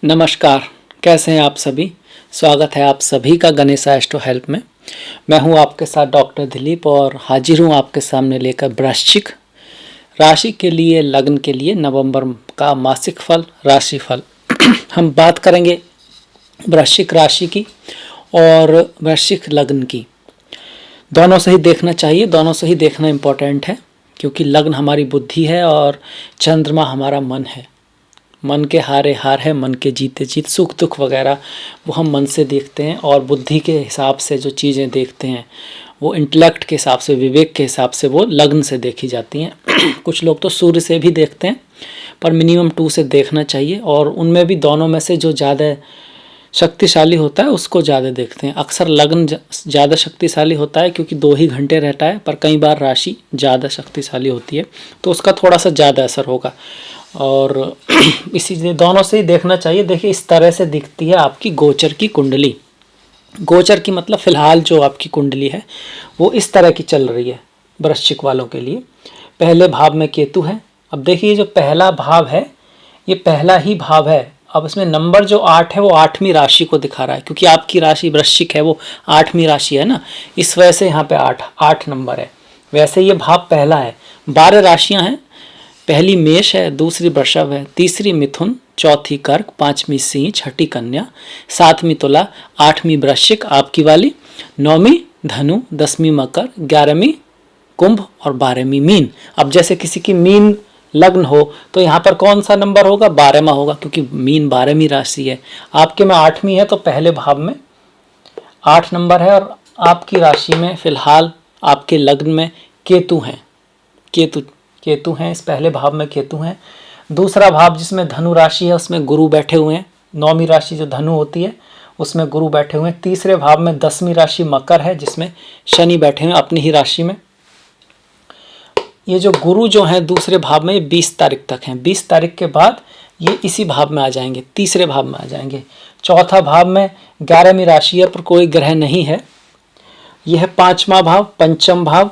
नमस्कार, कैसे हैं आप सभी। स्वागत है आप सभी का गणेश एस्ट्रो हेल्प में। मैं हूं आपके साथ डॉक्टर दिलीप और हाजिर हूं आपके सामने लेकर वृश्चिक राशि के लिए, लग्न के लिए नवंबर का मासिक फल, राशि फल। हम बात करेंगे वृश्चिक राशि की और वृश्चिक लग्न की। दोनों से ही देखना चाहिए, दोनों से ही देखना इम्पोर्टेंट है, क्योंकि लग्न हमारी बुद्धि है और चंद्रमा हमारा मन है। मन के हारे हार है, मन के जीते जीत। सुख दुख वगैरह वो हम मन से देखते हैं और बुद्धि के हिसाब से जो चीज़ें देखते हैं वो इंटेलेक्ट के हिसाब से, विवेक के हिसाब से वो लग्न से देखी जाती हैं। कुछ लोग तो सूर्य से भी देखते हैं, पर मिनिमम 2 से देखना चाहिए। और उनमें भी दोनों में से जो ज़्यादा शक्तिशाली होता है उसको ज़्यादा देखते हैं। अक्सर लग्न ज़्यादा शक्तिशाली होता है क्योंकि 2 ही घंटे रहता है, पर कई बार राशि ज़्यादा शक्तिशाली होती है तो उसका थोड़ा सा ज़्यादा असर होगा। और इसी दोनों से ही देखना चाहिए। देखिए, इस तरह से दिखती है आपकी गोचर की कुंडली। गोचर की मतलब फ़िलहाल जो आपकी कुंडली है वो इस तरह की चल रही है वृश्चिक वालों के लिए। पहले भाव में केतु है। अब देखिए, जो पहला भाव है ये पहला ही भाव है। अब इसमें नंबर जो 8 है वो 8वीं राशि को दिखा रहा है, क्योंकि आपकी राशि वृश्चिक है, वो 8वीं राशि है ना, इस वजह से यहाँ पे 8 नंबर है। वैसे ये भाव पहला है। 12 राशियाँ हैं। पहली मेष है, दूसरी वृषभ है, तीसरी मिथुन, चौथी कर्क, 5वीं सिंह, 6ठी कन्या, 7वीं तुला, 8वीं वृश्चिक आपकी वाली, 9वीं धनु, 10वीं मकर, 11वीं कुंभ और 12वीं मीन। अब जैसे किसी की मीन लग्न हो तो यहाँ पर कौन सा नंबर होगा? 12वां होगा, क्योंकि मीन 12वीं राशि है। आपके में 8वीं है तो पहले भाव में 8 नंबर है। और आपकी राशि में फिलहाल आपके लग्न में केतु हैं। केतु हैं, इस पहले भाव में केतु हैं। दूसरा भाव जिसमें धनु राशि है उसमें गुरु बैठे हुए हैं। 9वीं राशि जो धनु होती है उसमें गुरु बैठे हुए हैं। तीसरे भाव में 10वीं राशि मकर है जिसमें शनि बैठे हुए हैं अपनी ही राशि में। ये जो गुरु जो हैं दूसरे भाव में 20 तारीख तक हैं। 20 तारीख के बाद ये इसी भाव में आ जाएंगे, तीसरे भाव में आ जाएंगे। चौथा भाव में 11वीं राशि है पर कोई ग्रह नहीं है। यह है 5वां भाव, पंचम भाव,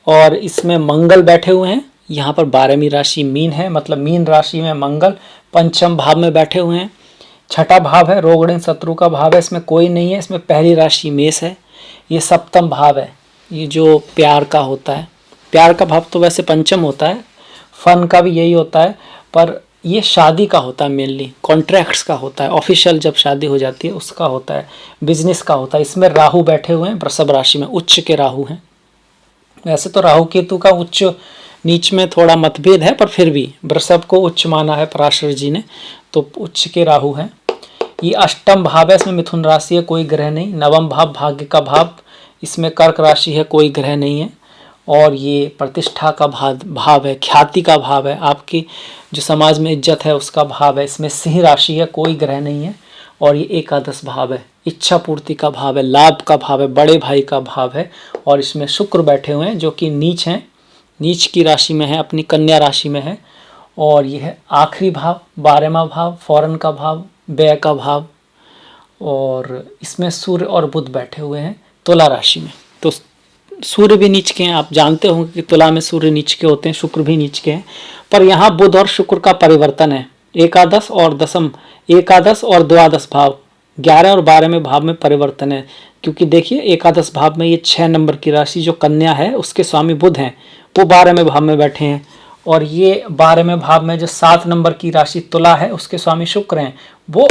और इसमें मंगल बैठे हुए हैं। यहाँ पर 12वीं राशि मीन है, मतलब मीन राशि में मंगल पंचम भाव में बैठे हुए हैं। 6ठा भाव है, रोग ऋण शत्रु का भाव है, इसमें कोई नहीं है। इसमें पहली राशि मेष है। ये 7वां भाव है, ये जो प्यार का होता है। प्यार का भाव तो वैसे पंचम होता है, फन का भी यही होता है, पर ये शादी का होता है, मेनली कॉन्ट्रैक्ट्स का होता है। ऑफिशियल जब शादी हो जाती है उसका होता है, बिजनेस का होता है। इसमें राहु बैठे हुए हैं वृषभ राशि में, उच्च के राहु हैं। वैसे तो राहु केतु का उच्च नीच में थोड़ा मतभेद है, पर फिर भी वृषभ को उच्च माना है पराशर जी ने, तो उच्च के राहु हैं। ये 8म भाव है, इसमें मिथुन राशि है, कोई ग्रह नहीं। 9वां भाव भाग्य का भाव, इसमें कर्क राशि है, कोई ग्रह नहीं है। और ये प्रतिष्ठा का भाव है, ख्याति का भाव है, आपकी जो समाज में इज्जत है उसका भाव है। इसमें सिंह राशि है, कोई ग्रह नहीं है। और ये एकादश भाव है, इच्छा पूर्ति का भाव है, लाभ का भाव है, बड़े भाई का भाव है। और इसमें शुक्र बैठे हुए हैं जो कि नीच हैं, नीच की राशि में है, अपनी कन्या राशि में है। और यह है आखिरी भाव, 12वां भाव, फौरन का भाव, व्यय का भाव। और इसमें सूर्य और बुध बैठे हुए हैं तुला राशि में। तो सूर्य भी नीच के हैं, आप जानते होंगे कि तुला में सूर्य नीच के होते हैं, शुक्र भी नीच के हैं। पर यहाँ बुध और शुक्र का परिवर्तन है। एकादश और द्वादश भाव, 11 और 12वें भाव में परिवर्तन है। क्योंकि देखिए, एकादश भाव में ये 6 नंबर की राशि जो कन्या है उसके स्वामी बुध हैं, वो 12वें भाव में बैठे हैं। और ये 12वें भाव में जो 7 नंबर की राशि तुला है उसके स्वामी शुक्र हैं, वो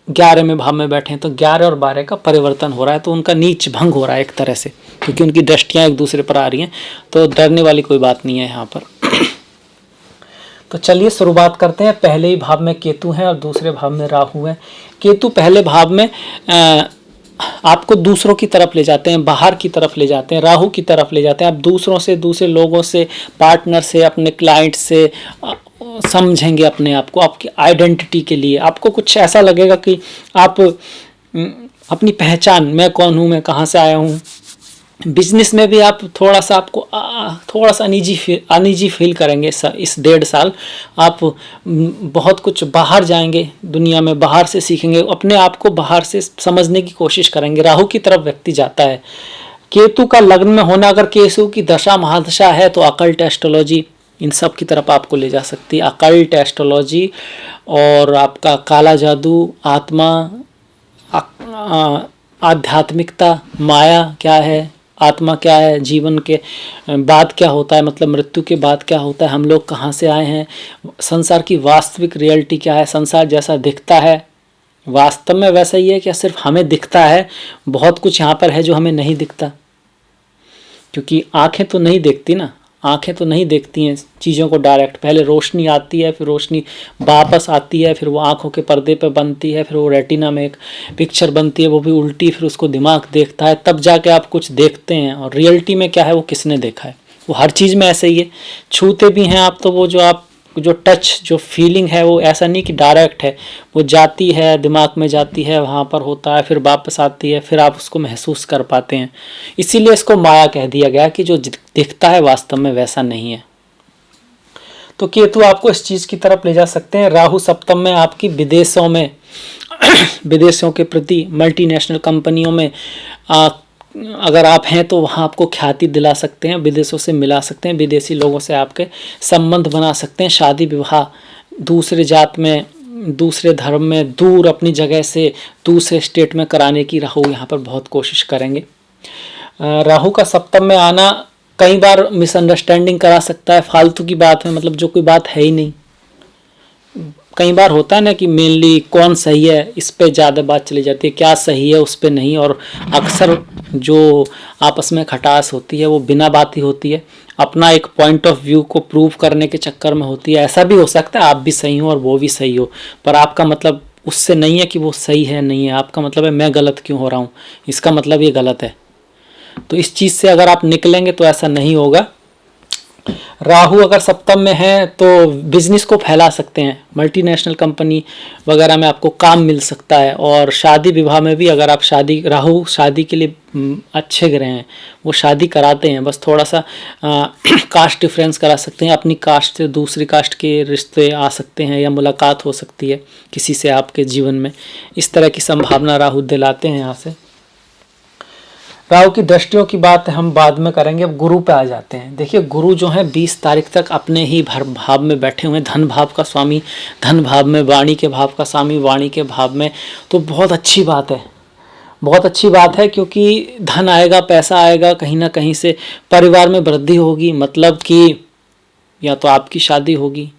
11वें भाव में बैठे हैं। तो 11 और 12 का परिवर्तन हो रहा है, तो उनका नीच भंग हो रहा है एक तरह से, क्योंकि उनकी दृष्टियां एक दूसरे पर आ रही हैं। तो डरने वाली कोई बात नहीं है यहाँ पर। तो चलिए शुरुआत करते हैं। पहले ही भाव में केतु है और दूसरे भाव में राहु है। केतु पहले भाव में आपको दूसरों की तरफ ले जाते हैं, बाहर की तरफ ले जाते हैं, राहु की तरफ ले जाते हैं। आप दूसरों से, दूसरे लोगों से, पार्टनर से, अपने क्लाइंट से समझेंगे अपने आप को, आपकी आइडेंटिटी के लिए। आपको कुछ ऐसा लगेगा कि आप अपनी पहचान, मैं कौन हूँ, मैं कहाँ से आया हूँ। बिजनेस में भी आप थोड़ा सा, आपको थोड़ा सा अनईजी फील करेंगे। इस 1.5 साल आप बहुत कुछ बाहर जाएंगे, दुनिया में बाहर से सीखेंगे, अपने आप को बाहर से समझने की कोशिश करेंगे। राहु की तरफ व्यक्ति जाता है। केतु का लग्न में होना, अगर केतु की दशा महादशा है तो अकल्ट एस्ट्रोलॉजी इन सब की तरफ आपको ले जा सकती है। अकल्ट, एस्ट्रोलॉजी और आपका काला जादू, आत्मा, आध्यात्मिकता, माया क्या है, आत्मा क्या है, जीवन के बाद क्या होता है, मतलब मृत्यु के बाद क्या होता है, हम लोग कहाँ से आए हैं, संसार की वास्तविक रियलिटी क्या है, संसार जैसा दिखता है वास्तव में वैसा ही है क्या सिर्फ हमें दिखता है। बहुत कुछ यहाँ पर है जो हमें नहीं दिखता, क्योंकि आंखें तो नहीं देखती ना, आंखें तो नहीं देखती हैं चीज़ों को डायरेक्ट। पहले रोशनी आती है, फिर रोशनी वापस आती है, फिर वो आंखों के पर्दे पर बनती है, फिर वो रेटिना में एक पिक्चर बनती है, वो भी उल्टी, फिर उसको दिमाग देखता है, तब जाके आप कुछ देखते हैं। और रियलिटी में क्या है वो किसने देखा है। वो हर चीज़ में ऐसे ही है, छूते भी हैं आप तो वो जो टच, जो फीलिंग है वो ऐसा नहीं कि डायरेक्ट है, वो जाती है, दिमाग में जाती है, वहाँ पर होता है, फिर वापस आती है, फिर आप उसको महसूस कर पाते हैं। इसीलिए इसको माया कह दिया गया कि जो दिखता है वास्तव में वैसा नहीं है। तो केतु आपको इस चीज़ की तरफ ले जा सकते हैं। राहु सप्तम में आपकी विदेशों में विदेशों के प्रति, मल्टीनेशनल कंपनियों में अगर आप हैं तो वहाँ आपको ख्याति दिला सकते हैं, विदेशों से मिला सकते हैं, विदेशी लोगों से आपके संबंध बना सकते हैं, शादी विवाह दूसरे जात में, दूसरे धर्म में, दूर अपनी जगह से दूसरे स्टेट में कराने की राहु यहाँ पर बहुत कोशिश करेंगे। राहु का सप्तम में आना कई बार मिसअंडरस्टैंडिंग करा सकता है, फालतू की बात में, मतलब जो कोई बात है ही नहीं। कई बार होता है ना कि मेनली कौन सही है इस पे ज़्यादा बात चली जाती है, क्या सही है उस पे नहीं, और अक्सर जो आपस में खटास होती है वो बिना बात ही होती है, अपना एक पॉइंट ऑफ व्यू को प्रूव करने के चक्कर में होती है। ऐसा भी हो सकता है आप भी सही हो और वो भी सही हो, पर आपका मतलब उससे नहीं है कि वो सही है नहीं है, आपका मतलब है मैं गलत क्यों हो रहा हूँ, इसका मतलब ये गलत है। तो इस चीज़ से अगर आप निकलेंगे तो ऐसा नहीं होगा। राहु अगर सप्तम में है तो बिजनेस को फैला सकते हैं, मल्टीनेशनल कंपनी वगैरह में आपको काम मिल सकता है। और शादी विवाह में भी अगर आप राहु शादी के लिए अच्छे ग्रह हैं, वो शादी कराते हैं, बस थोड़ा सा कास्ट डिफरेंस करा सकते हैं, अपनी कास्ट से दूसरी कास्ट के रिश्ते आ सकते हैं या मुलाकात हो सकती है किसी से आपके जीवन में, इस तरह की संभावना राहु दिलाते हैं यहाँ से। राहु की दृष्टियों की बात हम बाद में करेंगे, अब गुरु पे आ जाते हैं। देखिए गुरु जो है 20 तारीख तक अपने ही भाव में बैठे हुए हैं, धन भाव का स्वामी धन भाव में, वाणी के भाव का स्वामी वाणी के भाव में, तो बहुत अच्छी बात है, बहुत अच्छी बात है, क्योंकि धन आएगा, पैसा आएगा, कहीं ना कहीं से परिवार में वृद्धि होगी, मतलब कि या तो आपकी शादी होगी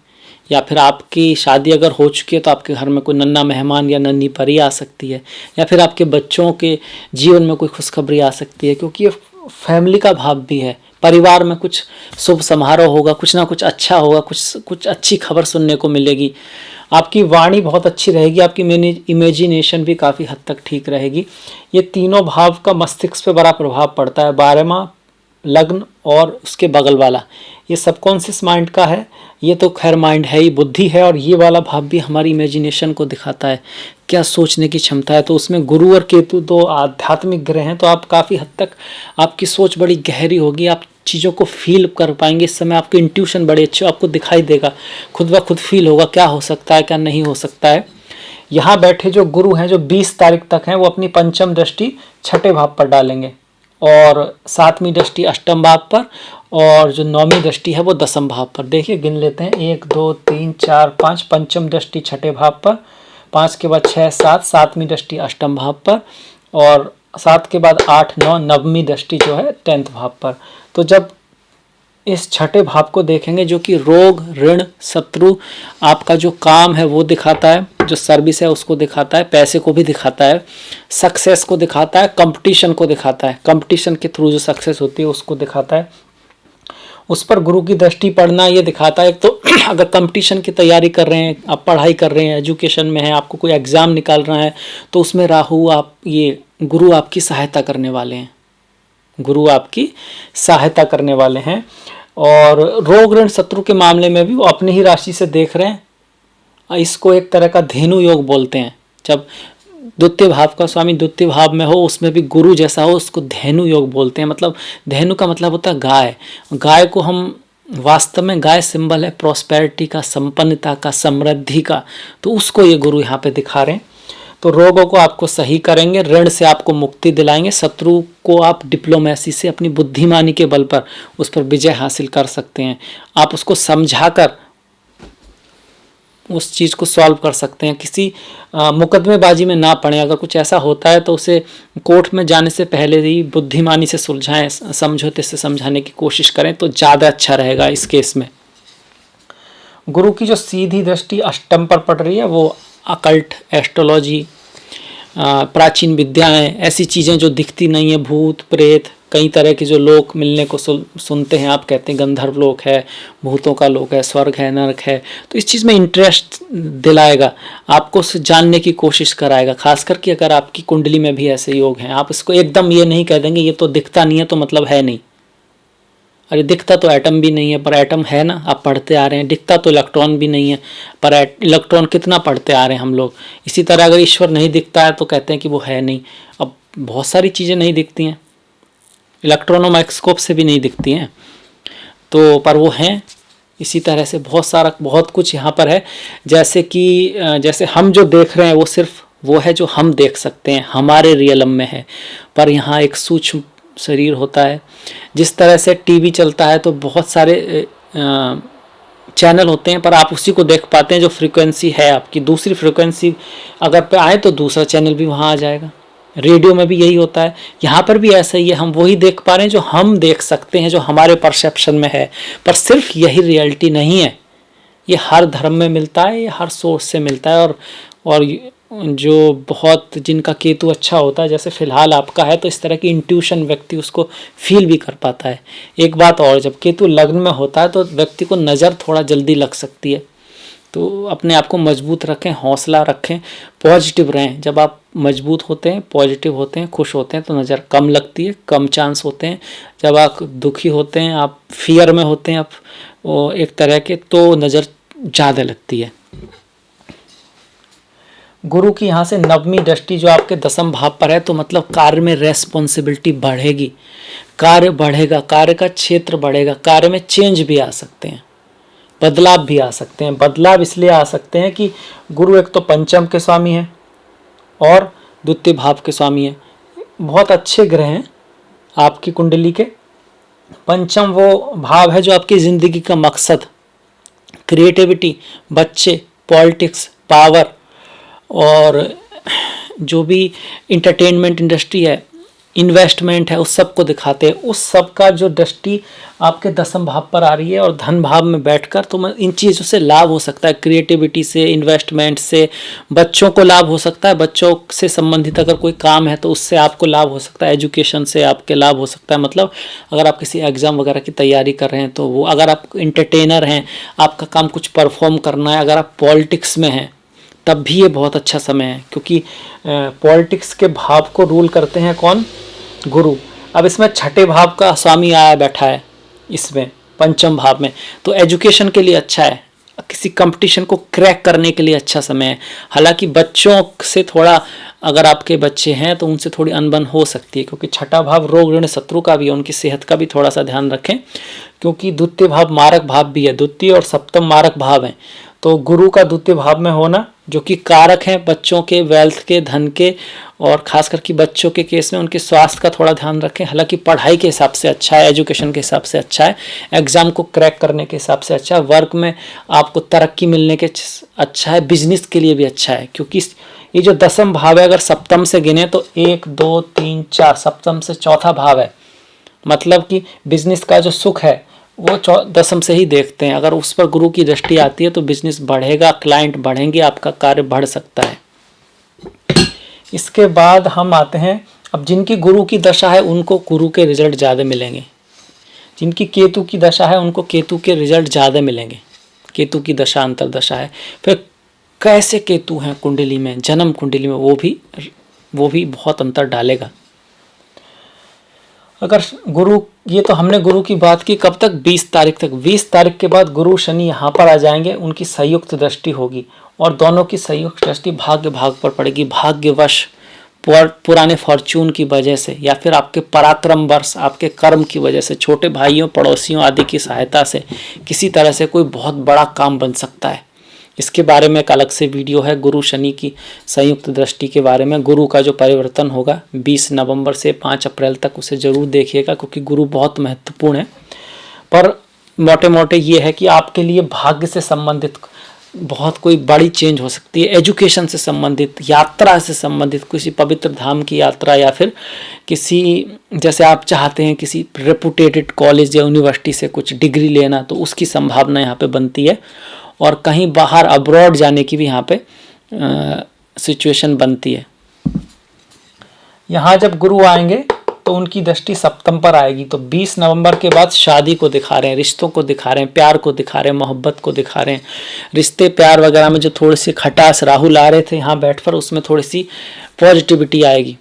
या फिर आपकी शादी अगर हो चुकी है तो आपके घर में कोई नन्हा मेहमान या नन्ही परी आ सकती है, या फिर आपके बच्चों के जीवन में कोई खुशखबरी आ सकती है, क्योंकि ये फैमिली का भाव भी है। परिवार में कुछ शुभ समारोह होगा, कुछ ना कुछ अच्छा होगा, कुछ अच्छी खबर सुनने को मिलेगी। आपकी वाणी बहुत अच्छी रहेगी, आपकी इमेजिनेशन भी काफ़ी हद तक ठीक रहेगी। ये तीनों भाव का मस्तिष्क पे बड़ा प्रभाव पड़ता है, 12वां लग्न और उसके बगल वाला ये सबकॉन्शियस माइंड का है, ये तो खैर माइंड है ही, बुद्धि है, और ये वाला भाव भी हमारी इमेजिनेशन को दिखाता है, क्या सोचने की क्षमता है। तो उसमें गुरु और केतु दो आध्यात्मिक ग्रह हैं, तो आप काफ़ी हद तक आपकी सोच बड़ी गहरी होगी, आप चीज़ों को फील कर पाएंगे। इस समय आपकी इंट्यूशन बड़े अच्छे, आपको दिखाई देगा, खुद ब खुद फील होगा क्या हो सकता है क्या नहीं हो सकता है। यहाँ बैठे जो गुरु हैं जो 20 तारीख तक हैं, वो अपनी पंचम दृष्टि छठे भाव पर डालेंगे, और 7वीं दृष्टि अष्टम भाव पर, और जो 9वीं दृष्टि है वो 10म भाव पर। देखिए गिन लेते हैं, 1 2 3 4 5, पंचम दृष्टि छठे भाव पर, 5 के बाद 6 7, 7वीं दृष्टि अष्टम भाव पर, और 7 के बाद 8 9, 9वीं दृष्टि जो है 10th भाव पर। तो जब इस छठे भाव को देखेंगे जो कि रोग, ऋण, शत्रु, आपका जो काम है वो दिखाता है, जो सर्विस है उसको दिखाता है, पैसे को भी दिखाता है, सक्सेस को दिखाता है, कंपटीशन को दिखाता है, कंपटीशन के थ्रू जो सक्सेस होती है उसको दिखाता है। उस पर गुरु की दृष्टि पड़ना ये दिखाता है, तो अगर कंपटीशन की तैयारी कर रहे हैं, आप पढ़ाई कर रहे हैं, एजुकेशन में हैं, आपको कोई एग्ज़ाम निकाल रहा है, तो उसमें राहु गुरु आपकी सहायता करने वाले हैं, गुरु आपकी सहायता करने वाले हैं। और रोग, ऋण, शत्रु के मामले में भी वो अपनी ही राशि से देख रहे हैं, इसको एक तरह का धेनु योग बोलते हैं। जब द्वितीय भाव का स्वामी द्वितीय भाव में हो, उसमें भी गुरु जैसा हो, उसको धेनु योग बोलते हैं। मतलब धेनु का मतलब होता है गाय, गाय को हम वास्तव में, गाय सिंबल है प्रॉस्पेरिटी का, संपन्नता का, समृद्धि का, तो उसको ये गुरु यहाँ पे दिखा रहे हैं। तो रोगों को आपको सही करेंगे, ऋण से आपको मुक्ति दिलाएंगे, शत्रु को आप डिप्लोमेसी से अपनी बुद्धिमानी के बल पर उस पर विजय हासिल कर सकते हैं। आप उसको समझाकर उस चीज़ को सॉल्व कर सकते हैं। किसी मुकदमेबाजी में ना पड़े। अगर कुछ ऐसा होता है तो उसे कोर्ट में जाने से पहले ही बुद्धिमानी से सुलझाएं, समझौते से समझाने की कोशिश करें तो ज़्यादा अच्छा रहेगा इस केस में। गुरु की जो सीधी दृष्टि अष्टम पर पड़ रही है वो अकल्ट, एस्ट्रोलॉजी, प्राचीन विद्याएं, ऐसी चीज़ें जो दिखती नहीं है, भूत प्रेत, कई तरह के जो लोक मिलने को सुनते हैं आप, कहते हैं गंधर्व लोक है, भूतों का लोक है, स्वर्ग है, नरक है, तो इस चीज़ में इंटरेस्ट दिलाएगा, आपको उसे जानने की कोशिश कराएगा। खास करके अगर आपकी कुंडली में भी ऐसे योग हैं, आप इसको एकदम ये नहीं कह देंगे ये तो दिखता नहीं है तो मतलब है नहीं। अरे दिखता तो एटम भी नहीं है पर एटम है ना, आप पढ़ते आ रहे हैं। दिखता तो इलेक्ट्रॉन भी नहीं है पर इलेक्ट्रॉन कितना पढ़ते आ रहे हैं हम लोग। इसी तरह अगर ईश्वर नहीं दिखता है तो कहते हैं कि वो है नहीं। अब बहुत सारी चीज़ें नहीं दिखती हैं, इलेक्ट्रॉन और माइक्रोस्कोप से भी नहीं दिखती हैं, तो पर वो हैं। इसी तरह से बहुत कुछ यहाँ पर है। जैसे हम जो देख रहे हैं वो सिर्फ वो है जो हम देख सकते हैं, हमारे रियलम में है, पर यहाँ एक सूक्ष्म शरीर होता है। जिस तरह से टीवी चलता है तो बहुत सारे चैनल होते हैं पर आप उसी को देख पाते हैं जो फ्रीक्वेंसी है आपकी। दूसरी फ्रीक्वेंसी अगर पे आए तो दूसरा चैनल भी वहाँ आ जाएगा। रेडियो में भी यही होता है, यहाँ पर भी ऐसा ही है। हम वही देख पा रहे हैं जो हम देख सकते हैं, जो हमारे परसेप्शन में है। पर सिर्फ यही रियलिटी नहीं है, ये हर धर्म में मिलता है, ये हर सोर्स से मिलता है। और जो बहुत जिनका केतु अच्छा होता है, जैसे फिलहाल आपका है, तो इस तरह की इंट्यूशन व्यक्ति उसको फील भी कर पाता है। एक बात और, जब केतु लग्न में होता है तो व्यक्ति को नज़र थोड़ा जल्दी लग सकती है। तो अपने आप को मजबूत रखें, हौसला रखें, पॉजिटिव रहें। जब आप मजबूत होते हैं, पॉजिटिव होते हैं, खुश होते हैं तो नज़र कम लगती है, कम चांस होते हैं। जब आप दुखी होते हैं, आप फियर में होते हैं, आप वो एक तरह के, तो नज़र ज़्यादा लगती है। गुरु की यहाँ से नवमी दृष्टि जो आपके दसम भाव पर है, तो मतलब कार्य में रेस्पॉन्सिबिलिटी बढ़ेगी, कार्य बढ़ेगा, कार्य का क्षेत्र बढ़ेगा, कार्य में चेंज भी आ सकते हैं, बदलाव भी आ सकते हैं। बदलाव इसलिए आ सकते हैं कि गुरु एक तो पंचम के स्वामी है और द्वितीय भाव के स्वामी है। बहुत अच्छे ग्रह हैं आपकी कुंडली के। पंचम वो भाव है जो आपकी ज़िंदगी का मकसद, क्रिएटिविटी, बच्चे, पॉलिटिक्स, पावर और जो भी इंटरटेनमेंट इंडस्ट्री है, इन्वेस्टमेंट है, उस सब को दिखाते हैं। उस सब का जो दृष्टि आपके दसम भाव पर आ रही है और धन भाव में बैठकर, तो इन चीज़ों से लाभ हो सकता है। क्रिएटिविटी से, इन्वेस्टमेंट से, बच्चों को लाभ हो सकता है। बच्चों से संबंधित अगर कोई काम है तो उससे आपको लाभ हो सकता है। एजुकेशन से आपके लाभ हो सकता है। मतलब अगर आप किसी एग्ज़ाम वगैरह की तैयारी कर रहे हैं तो वो, अगर आप इंटरटेनर हैं, आपका काम कुछ परफॉर्म करना है, अगर आप पॉलिटिक्स में हैं तब भी ये बहुत अच्छा समय है, क्योंकि पॉलिटिक्स के भाव को रूल करते हैं कौन? गुरु। अब इसमें छठे भाव का स्वामी आया बैठा है, इसमें पंचम भाव में, तो एजुकेशन के लिए अच्छा है, किसी कंपटीशन को क्रैक करने के लिए अच्छा समय है। हालांकि बच्चों से थोड़ा, अगर आपके बच्चे हैं तो उनसे थोड़ी अनबन हो सकती है, क्योंकि छठा भाव रोग ऋण शत्रु का भी है, उनकी सेहत का भी थोड़ा सा ध्यान रखें, क्योंकि द्वितीय भाव मारक भाव भी है, द्वितीय और सप्तम मारक भाव हैं। तो गुरु का द्वितीय भाव में होना, जो कि कारक हैं बच्चों के, वेल्थ के, धन के, और खास करके बच्चों के केस में उनके स्वास्थ्य का थोड़ा ध्यान रखें। हालांकि पढ़ाई के हिसाब से अच्छा है, एजुकेशन के हिसाब से अच्छा है, एग्जाम को क्रैक करने के हिसाब से अच्छा है, वर्क में आपको तरक्की मिलने के अच्छा है, बिजनेस के लिए भी अच्छा है। क्योंकि ये जो दसम भाव है, अगर सप्तम से गिने तो 1 2 3 4, सप्तम से चौथा भाव है। मतलब कि बिजनेस का जो सुख है वो दसम से ही देखते हैं। अगर उस पर गुरु की दृष्टि आती है तो बिजनेस बढ़ेगा, क्लाइंट बढ़ेंगे, आपका कार्य बढ़ सकता है। इसके बाद हम आते हैं, अब जिनकी गुरु की दशा है उनको गुरु के रिजल्ट ज़्यादा मिलेंगे, जिनकी केतु की दशा है उनको केतु के रिजल्ट ज़्यादा मिलेंगे। केतु की दशा अंतरदशा है। फिर कैसे केतु हैं कुंडली में, जन्म कुंडली में, वो भी बहुत अंतर डालेगा। अगर गुरु, ये तो हमने गुरु की बात की कब तक? 20 तारीख तक। 20 तारीख के बाद गुरु शनि यहाँ पर आ जाएंगे, उनकी संयुक्त दृष्टि होगी और दोनों की संयुक्त दृष्टि भाग्य भाग पर पड़ेगी। भाग्यवश, पुराने फॉर्चून की वजह से, या फिर आपके पराक्रम वर्ष, आपके कर्म की वजह से, छोटे भाइयों, पड़ोसियों आदि की सहायता से किसी तरह से कोई बहुत बड़ा काम बन सकता है। इसके बारे में एक अलग से वीडियो है, गुरु शनि की संयुक्त दृष्टि के बारे में। गुरु का जो परिवर्तन होगा 20 नवंबर से 5 अप्रैल तक, उसे ज़रूर देखिएगा, क्योंकि गुरु बहुत महत्वपूर्ण है। पर मोटे मोटे ये है कि आपके लिए भाग्य से संबंधित बहुत कोई बड़ी चेंज हो सकती है, एजुकेशन से संबंधित, यात्रा से संबंधित, किसी पवित्र धाम की यात्रा, या फिर किसी, जैसे आप चाहते हैं किसी रेपुटेटेड कॉलेज या यूनिवर्सिटी से कुछ डिग्री लेना, तो उसकी संभावना यहाँ पे बनती है। और कहीं बाहर अब्रॉड जाने की भी यहाँ पे सिचुएशन बनती है। यहाँ जब गुरु आएंगे तो उनकी दृष्टि सप्तम पर आएगी, तो 20 नवंबर के बाद शादी को दिखा रहे हैं, रिश्तों को दिखा रहे हैं, प्यार को दिखा रहे हैं, मोहब्बत को दिखा रहे हैं। रिश्ते प्यार वगैरह में जो थोड़ी सी खटास राहुल आ रहे थे यहाँ बैठकर, उसमें थोड़ी सी पॉजिटिविटी आएगी।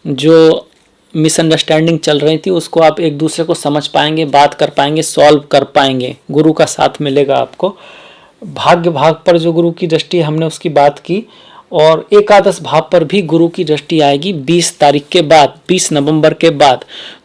जो मिसअंडरस्टैंडिंग चल रही थी उसको आप एक दूसरे को समझ पाएंगे, बात कर पाएंगे, सॉल्व कर पाएंगे। गुरु का साथ मिलेगा आपको। भाग्य भाग पर जो गुरु की दृष्टि हमने उसकी बात की, और एकादश भाव पर भी गुरु की दृष्टि आएगी 20 तारीख के बाद, 20 नवंबर के बाद।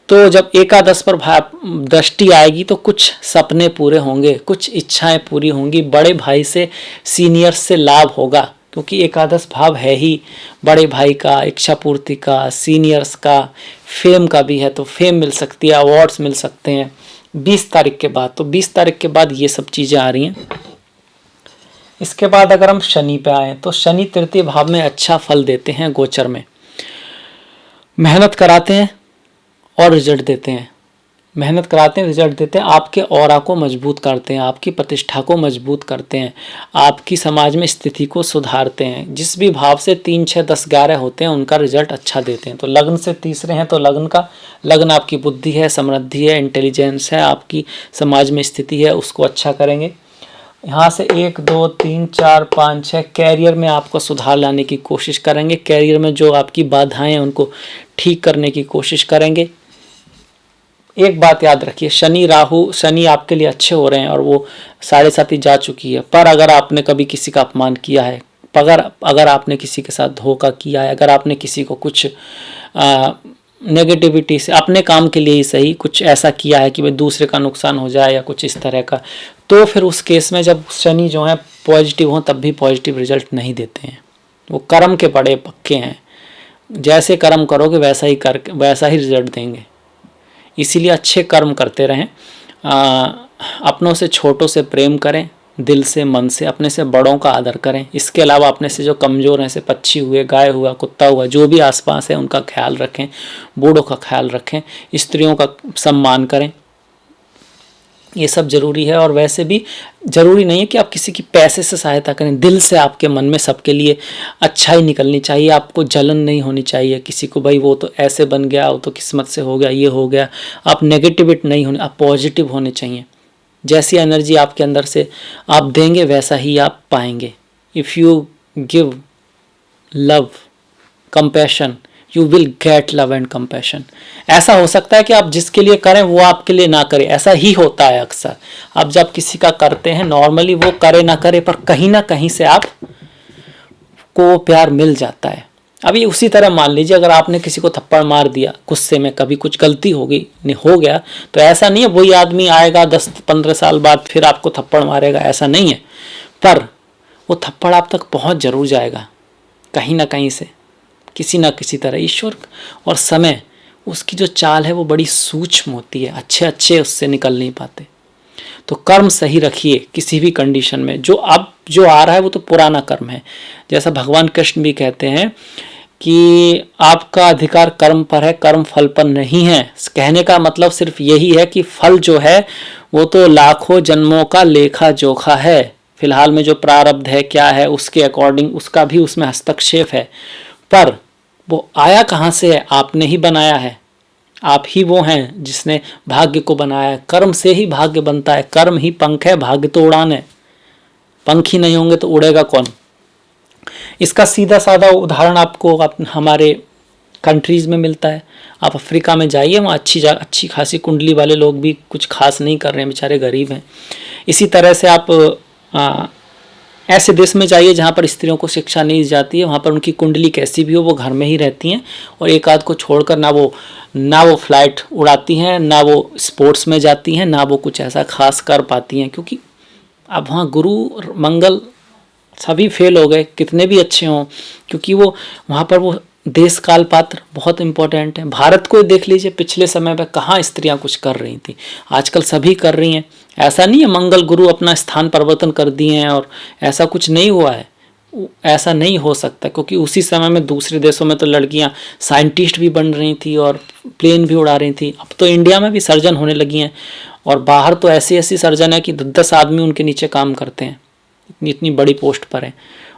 तो जब एकादश पर दृष्टि आएगी तो कुछ सपने पूरे होंगे, कुछ इच्छाएं पूरी होंगी, बड़े भाई से, सीनियर्स से लाभ होगा, क्योंकि एकादश भाव है ही बड़े भाई का, इच्छा पूर्ति का, सीनियर्स का, फेम का भी है, तो फेम मिल सकती है, अवार्ड्स मिल सकते हैं 20 तारीख के बाद। तो 20 तारीख के बाद ये सब चीज़ें आ रही हैं। इसके बाद अगर हम शनि पे आए तो शनि तृतीय भाव में अच्छा फल देते हैं, गोचर में मेहनत कराते हैं और रिजल्ट देते हैं। मेहनत कराते हैं, रिजल्ट देते हैं, आपके ऑरा को मजबूत करते हैं, आपकी प्रतिष्ठा को मजबूत करते हैं, आपकी समाज में स्थिति को सुधारते हैं। जिस भी भाव से 3, 6, 10, 11 होते हैं उनका रिजल्ट अच्छा देते हैं। तो लग्न से तीसरे हैं तो लग्न आपकी बुद्धि है, समृद्धि है, इंटेलिजेंस है, आपकी समाज में स्थिति है, उसको अच्छा करेंगे। यहाँ से 1, 2, 3, 4, 5, 6 कैरियर में आपको सुधार लाने की कोशिश करेंगे। कैरियर में जो आपकी बाधाएं हैं उनको ठीक करने की कोशिश करेंगे। एक बात याद रखिए, शनि आपके लिए अच्छे हो रहे हैं और वो 7.5 जा चुकी है। पर अगर आपने कभी किसी का अपमान किया है, अगर आपने किसी के साथ धोखा किया है, अगर आपने किसी को कुछ नेगेटिविटी से, अपने काम के लिए ही सही, कुछ ऐसा किया है कि भाई दूसरे का नुकसान हो जाए या कुछ इस तरह का, तो फिर उस केस में जब शनि जो है पॉजिटिव हो तब भी पॉजिटिव रिजल्ट नहीं देते हैं। वो कर्म के बड़े पक्के हैं, जैसे कर्म करोगे वैसा ही रिजल्ट देंगे। इसीलिए अच्छे कर्म करते रहें, अपनों से छोटों से प्रेम करें, दिल से, मन से, अपने से बड़ों का आदर करें। इसके अलावा अपने से जो कमज़ोर हैं, जैसे पक्षी हुए, गाय हुआ, कुत्ता हुआ, जो भी आसपास है उनका ख्याल रखें, बूढ़ों का ख्याल रखें, स्त्रियों का सम्मान करें। ये सब ज़रूरी है। और वैसे भी ज़रूरी नहीं है कि आप किसी की पैसे से सहायता करें, दिल से आपके मन में सबके लिए अच्छाई निकलनी चाहिए। आपको जलन नहीं होनी चाहिए किसी को, भाई वो तो ऐसे बन गया, वो तो किस्मत से हो गया, ये हो गया। आप नेगेटिविटी नहीं होने, आप पॉजिटिव होने चाहिए। जैसी एनर्जी आपके अंदर से आप देंगे वैसा ही आप पाएंगे। If you give love, compassion, you will get love and compassion. ऐसा हो सकता है कि आप जिसके लिए करें वो आपके लिए ना करे, ऐसा ही होता है अक्सर। आप जब किसी का करते हैं, नॉर्मली वो करे ना करे, पर कहीं ना कहीं से आप को प्यार मिल जाता है। अभी उसी तरह मान लीजिए, अगर आपने किसी को थप्पड़ मार दिया गुस्से में, कभी कुछ गलती हो गया, तो ऐसा नहीं है वही आदमी आएगा 10-15 साल बाद फिर आपको थप्पड़ मारेगा, ऐसा नहीं है। पर वो थप्पड़ आप तक पहुंच जरूर जाएगा, कहीं ना कहीं से, किसी ना किसी तरह। ईश्वर और समय, उसकी जो चाल है वो बड़ी सूक्ष्म होती है, अच्छे उससे निकल नहीं पाते। तो कर्म सही रखिए किसी भी कंडीशन में। जो अब जो आ रहा है वो तो पुराना कर्म है। जैसा भगवान कृष्ण भी कहते हैं कि आपका अधिकार कर्म पर है, कर्म फल पर नहीं है। कहने का मतलब सिर्फ यही है कि फल जो है वो तो लाखों जन्मों का लेखा जोखा है। फिलहाल में जो प्रारब्ध है क्या है, उसके अकॉर्डिंग उसका भी उसमें हस्तक्षेप है। पर वो आया कहाँ से है? आपने ही बनाया है। आप ही वो हैं जिसने भाग्य को बनाया है। कर्म से ही भाग्य बनता है। कर्म ही पंख है, भाग्य तो उड़ान है। पंख ही नहीं होंगे तो उड़ेगा कौन? इसका सीधा साधा उदाहरण आपको हमारे कंट्रीज में मिलता है। आप अफ्रीका में जाइए, वहाँ अच्छी खासी कुंडली वाले लोग भी कुछ खास नहीं कर रहे हैं, बेचारे गरीब हैं। इसी तरह से आप ऐसे देश में जाइए जहाँ पर स्त्रियों को शिक्षा नहीं दी जाती है, वहाँ पर उनकी कुंडली कैसी भी हो वो घर में ही रहती हैं, और एक आध को छोड़कर ना वो फ्लाइट उड़ाती हैं, ना वो स्पोर्ट्स में जाती हैं, ना वो कुछ ऐसा खास कर पाती हैं, क्योंकि अब वहाँ गुरु मंगल सभी फेल हो गए, कितने भी अच्छे हों, क्योंकि वो वहाँ पर वो देश काल पात्र बहुत इम्पोर्टेंट है। भारत को देख लीजिए, पिछले समय में कहाँ स्त्रियाँ कुछ कर रही थी, आजकल सभी कर रही हैं। ऐसा नहीं है मंगल गुरु अपना स्थान परिवर्तन कर दिए हैं और ऐसा कुछ नहीं हुआ है, ऐसा नहीं हो सकता, क्योंकि उसी समय में दूसरे देशों में तो लड़कियाँ साइंटिस्ट भी बन रही थी और प्लेन भी उड़ा रही थी। अब तो इंडिया में भी सर्जन होने लगी हैं, और बाहर तो ऐसी ऐसी सर्जन है कि 10 आदमी उनके नीचे काम करते हैं, इतनी इतनी बड़ी पोस्ट पर हैं,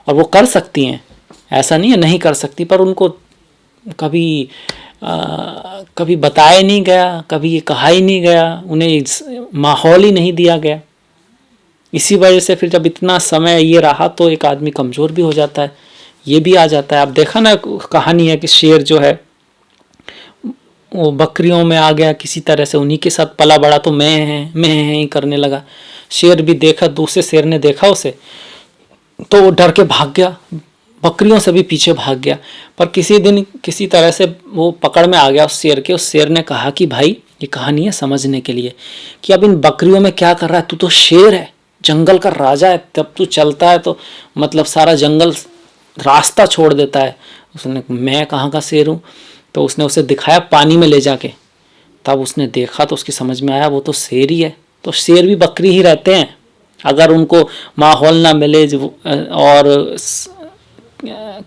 और वो कर सकती हैं, ऐसा नहीं है नहीं कर सकती, पर उनको कभी कभी बताया नहीं गया, कभी ये कहा ही नहीं गया, उन्हें माहौल ही नहीं दिया गया। इसी वजह से फिर जब इतना समय ये रहा तो एक आदमी कमज़ोर भी हो जाता है, ये भी आ जाता है। आप देखा ना, कहानी है कि शेर जो है वो बकरियों में आ गया किसी तरह से, उन्हीं के साथ पला बड़ा, तो मैं ही करने लगा। शेर भी देखा, दूसरे शेर ने देखा उसे तो वो डर के भाग गया, बकरियों से भी पीछे भाग गया। पर किसी दिन किसी तरह से वो पकड़ में आ गया उस शेर के। उस शेर ने कहा कि भाई ये कहानी है समझने के लिए कि अब इन बकरियों में क्या कर रहा है, तू तो शेर है, जंगल का राजा है, तब तू चलता है तो मतलब सारा जंगल रास्ता छोड़ देता है। उसने, मैं कहाँ का शेर हूँ? तो उसने उसे दिखाया पानी में ले जाके, तब उसने देखा तो उसकी समझ में आया वो तो शेर ही है। तो शेर भी बकरी ही रहते हैं, अगर उनको माहौल ना मिले और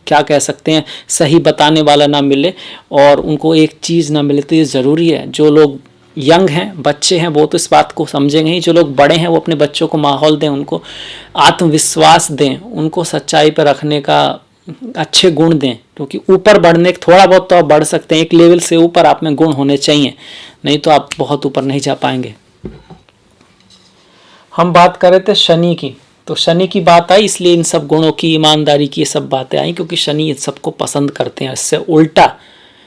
क्या कह सकते हैं सही बताने वाला ना मिले और उनको एक चीज़ ना मिले, तो ये ज़रूरी है। जो लोग यंग हैं, बच्चे हैं, वो तो इस बात को समझेंगे ही। जो लोग बड़े हैं वो अपने बच्चों को माहौल दें, उनको आत्मविश्वास दें, उनको सच्चाई पर रखने का अच्छे गुण दें, क्योंकि ऊपर बढ़ने थोड़ा बहुत तो आप बढ़ सकते हैं, एक लेवल से ऊपर आप में गुण होने चाहिए, नहीं तो आप बहुत ऊपर नहीं जा पाएंगे। हम बात कर रहे थे शनि की, तो शनि की बात आई इसलिए इन सब गुणों की, ईमानदारी की ये सब बातें आई, क्योंकि शनि सबको पसंद करते हैं। इससे उल्टा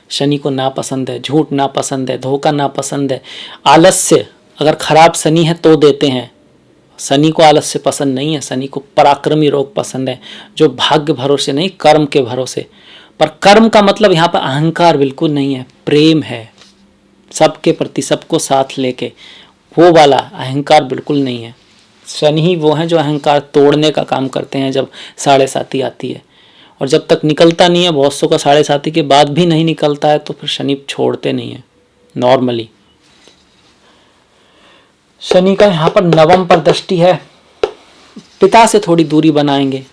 शनि को नापसंद है, झूठ नापसंद है, धोखा नापसंद है, आलस्य अगर खराब शनि है तो देते हैं। शनि को आलस्य पसंद नहीं है, शनि को पराक्रमी रोग पसंद है, जो भाग्य भरोसे नहीं कर्म के भरोसे। पर कर्म का मतलब यहाँ पर अहंकार बिल्कुल नहीं है, प्रेम है सबके प्रति, सबको साथ लेके, वो वाला अहंकार बिल्कुल नहीं है। शनि ही वो हैं जो अहंकार तोड़ने का काम करते हैं जब 7.5 आती है, और जब तक निकलता नहीं है, बहुत सौ का 7.5 के बाद भी नहीं निकलता है, तो फिर शनि छोड़ते नहीं है नॉर्मली। शनि का यहाँ पर 9 पर दृष्टि है, पिता से थोड़ी दूरी बनाएंगे,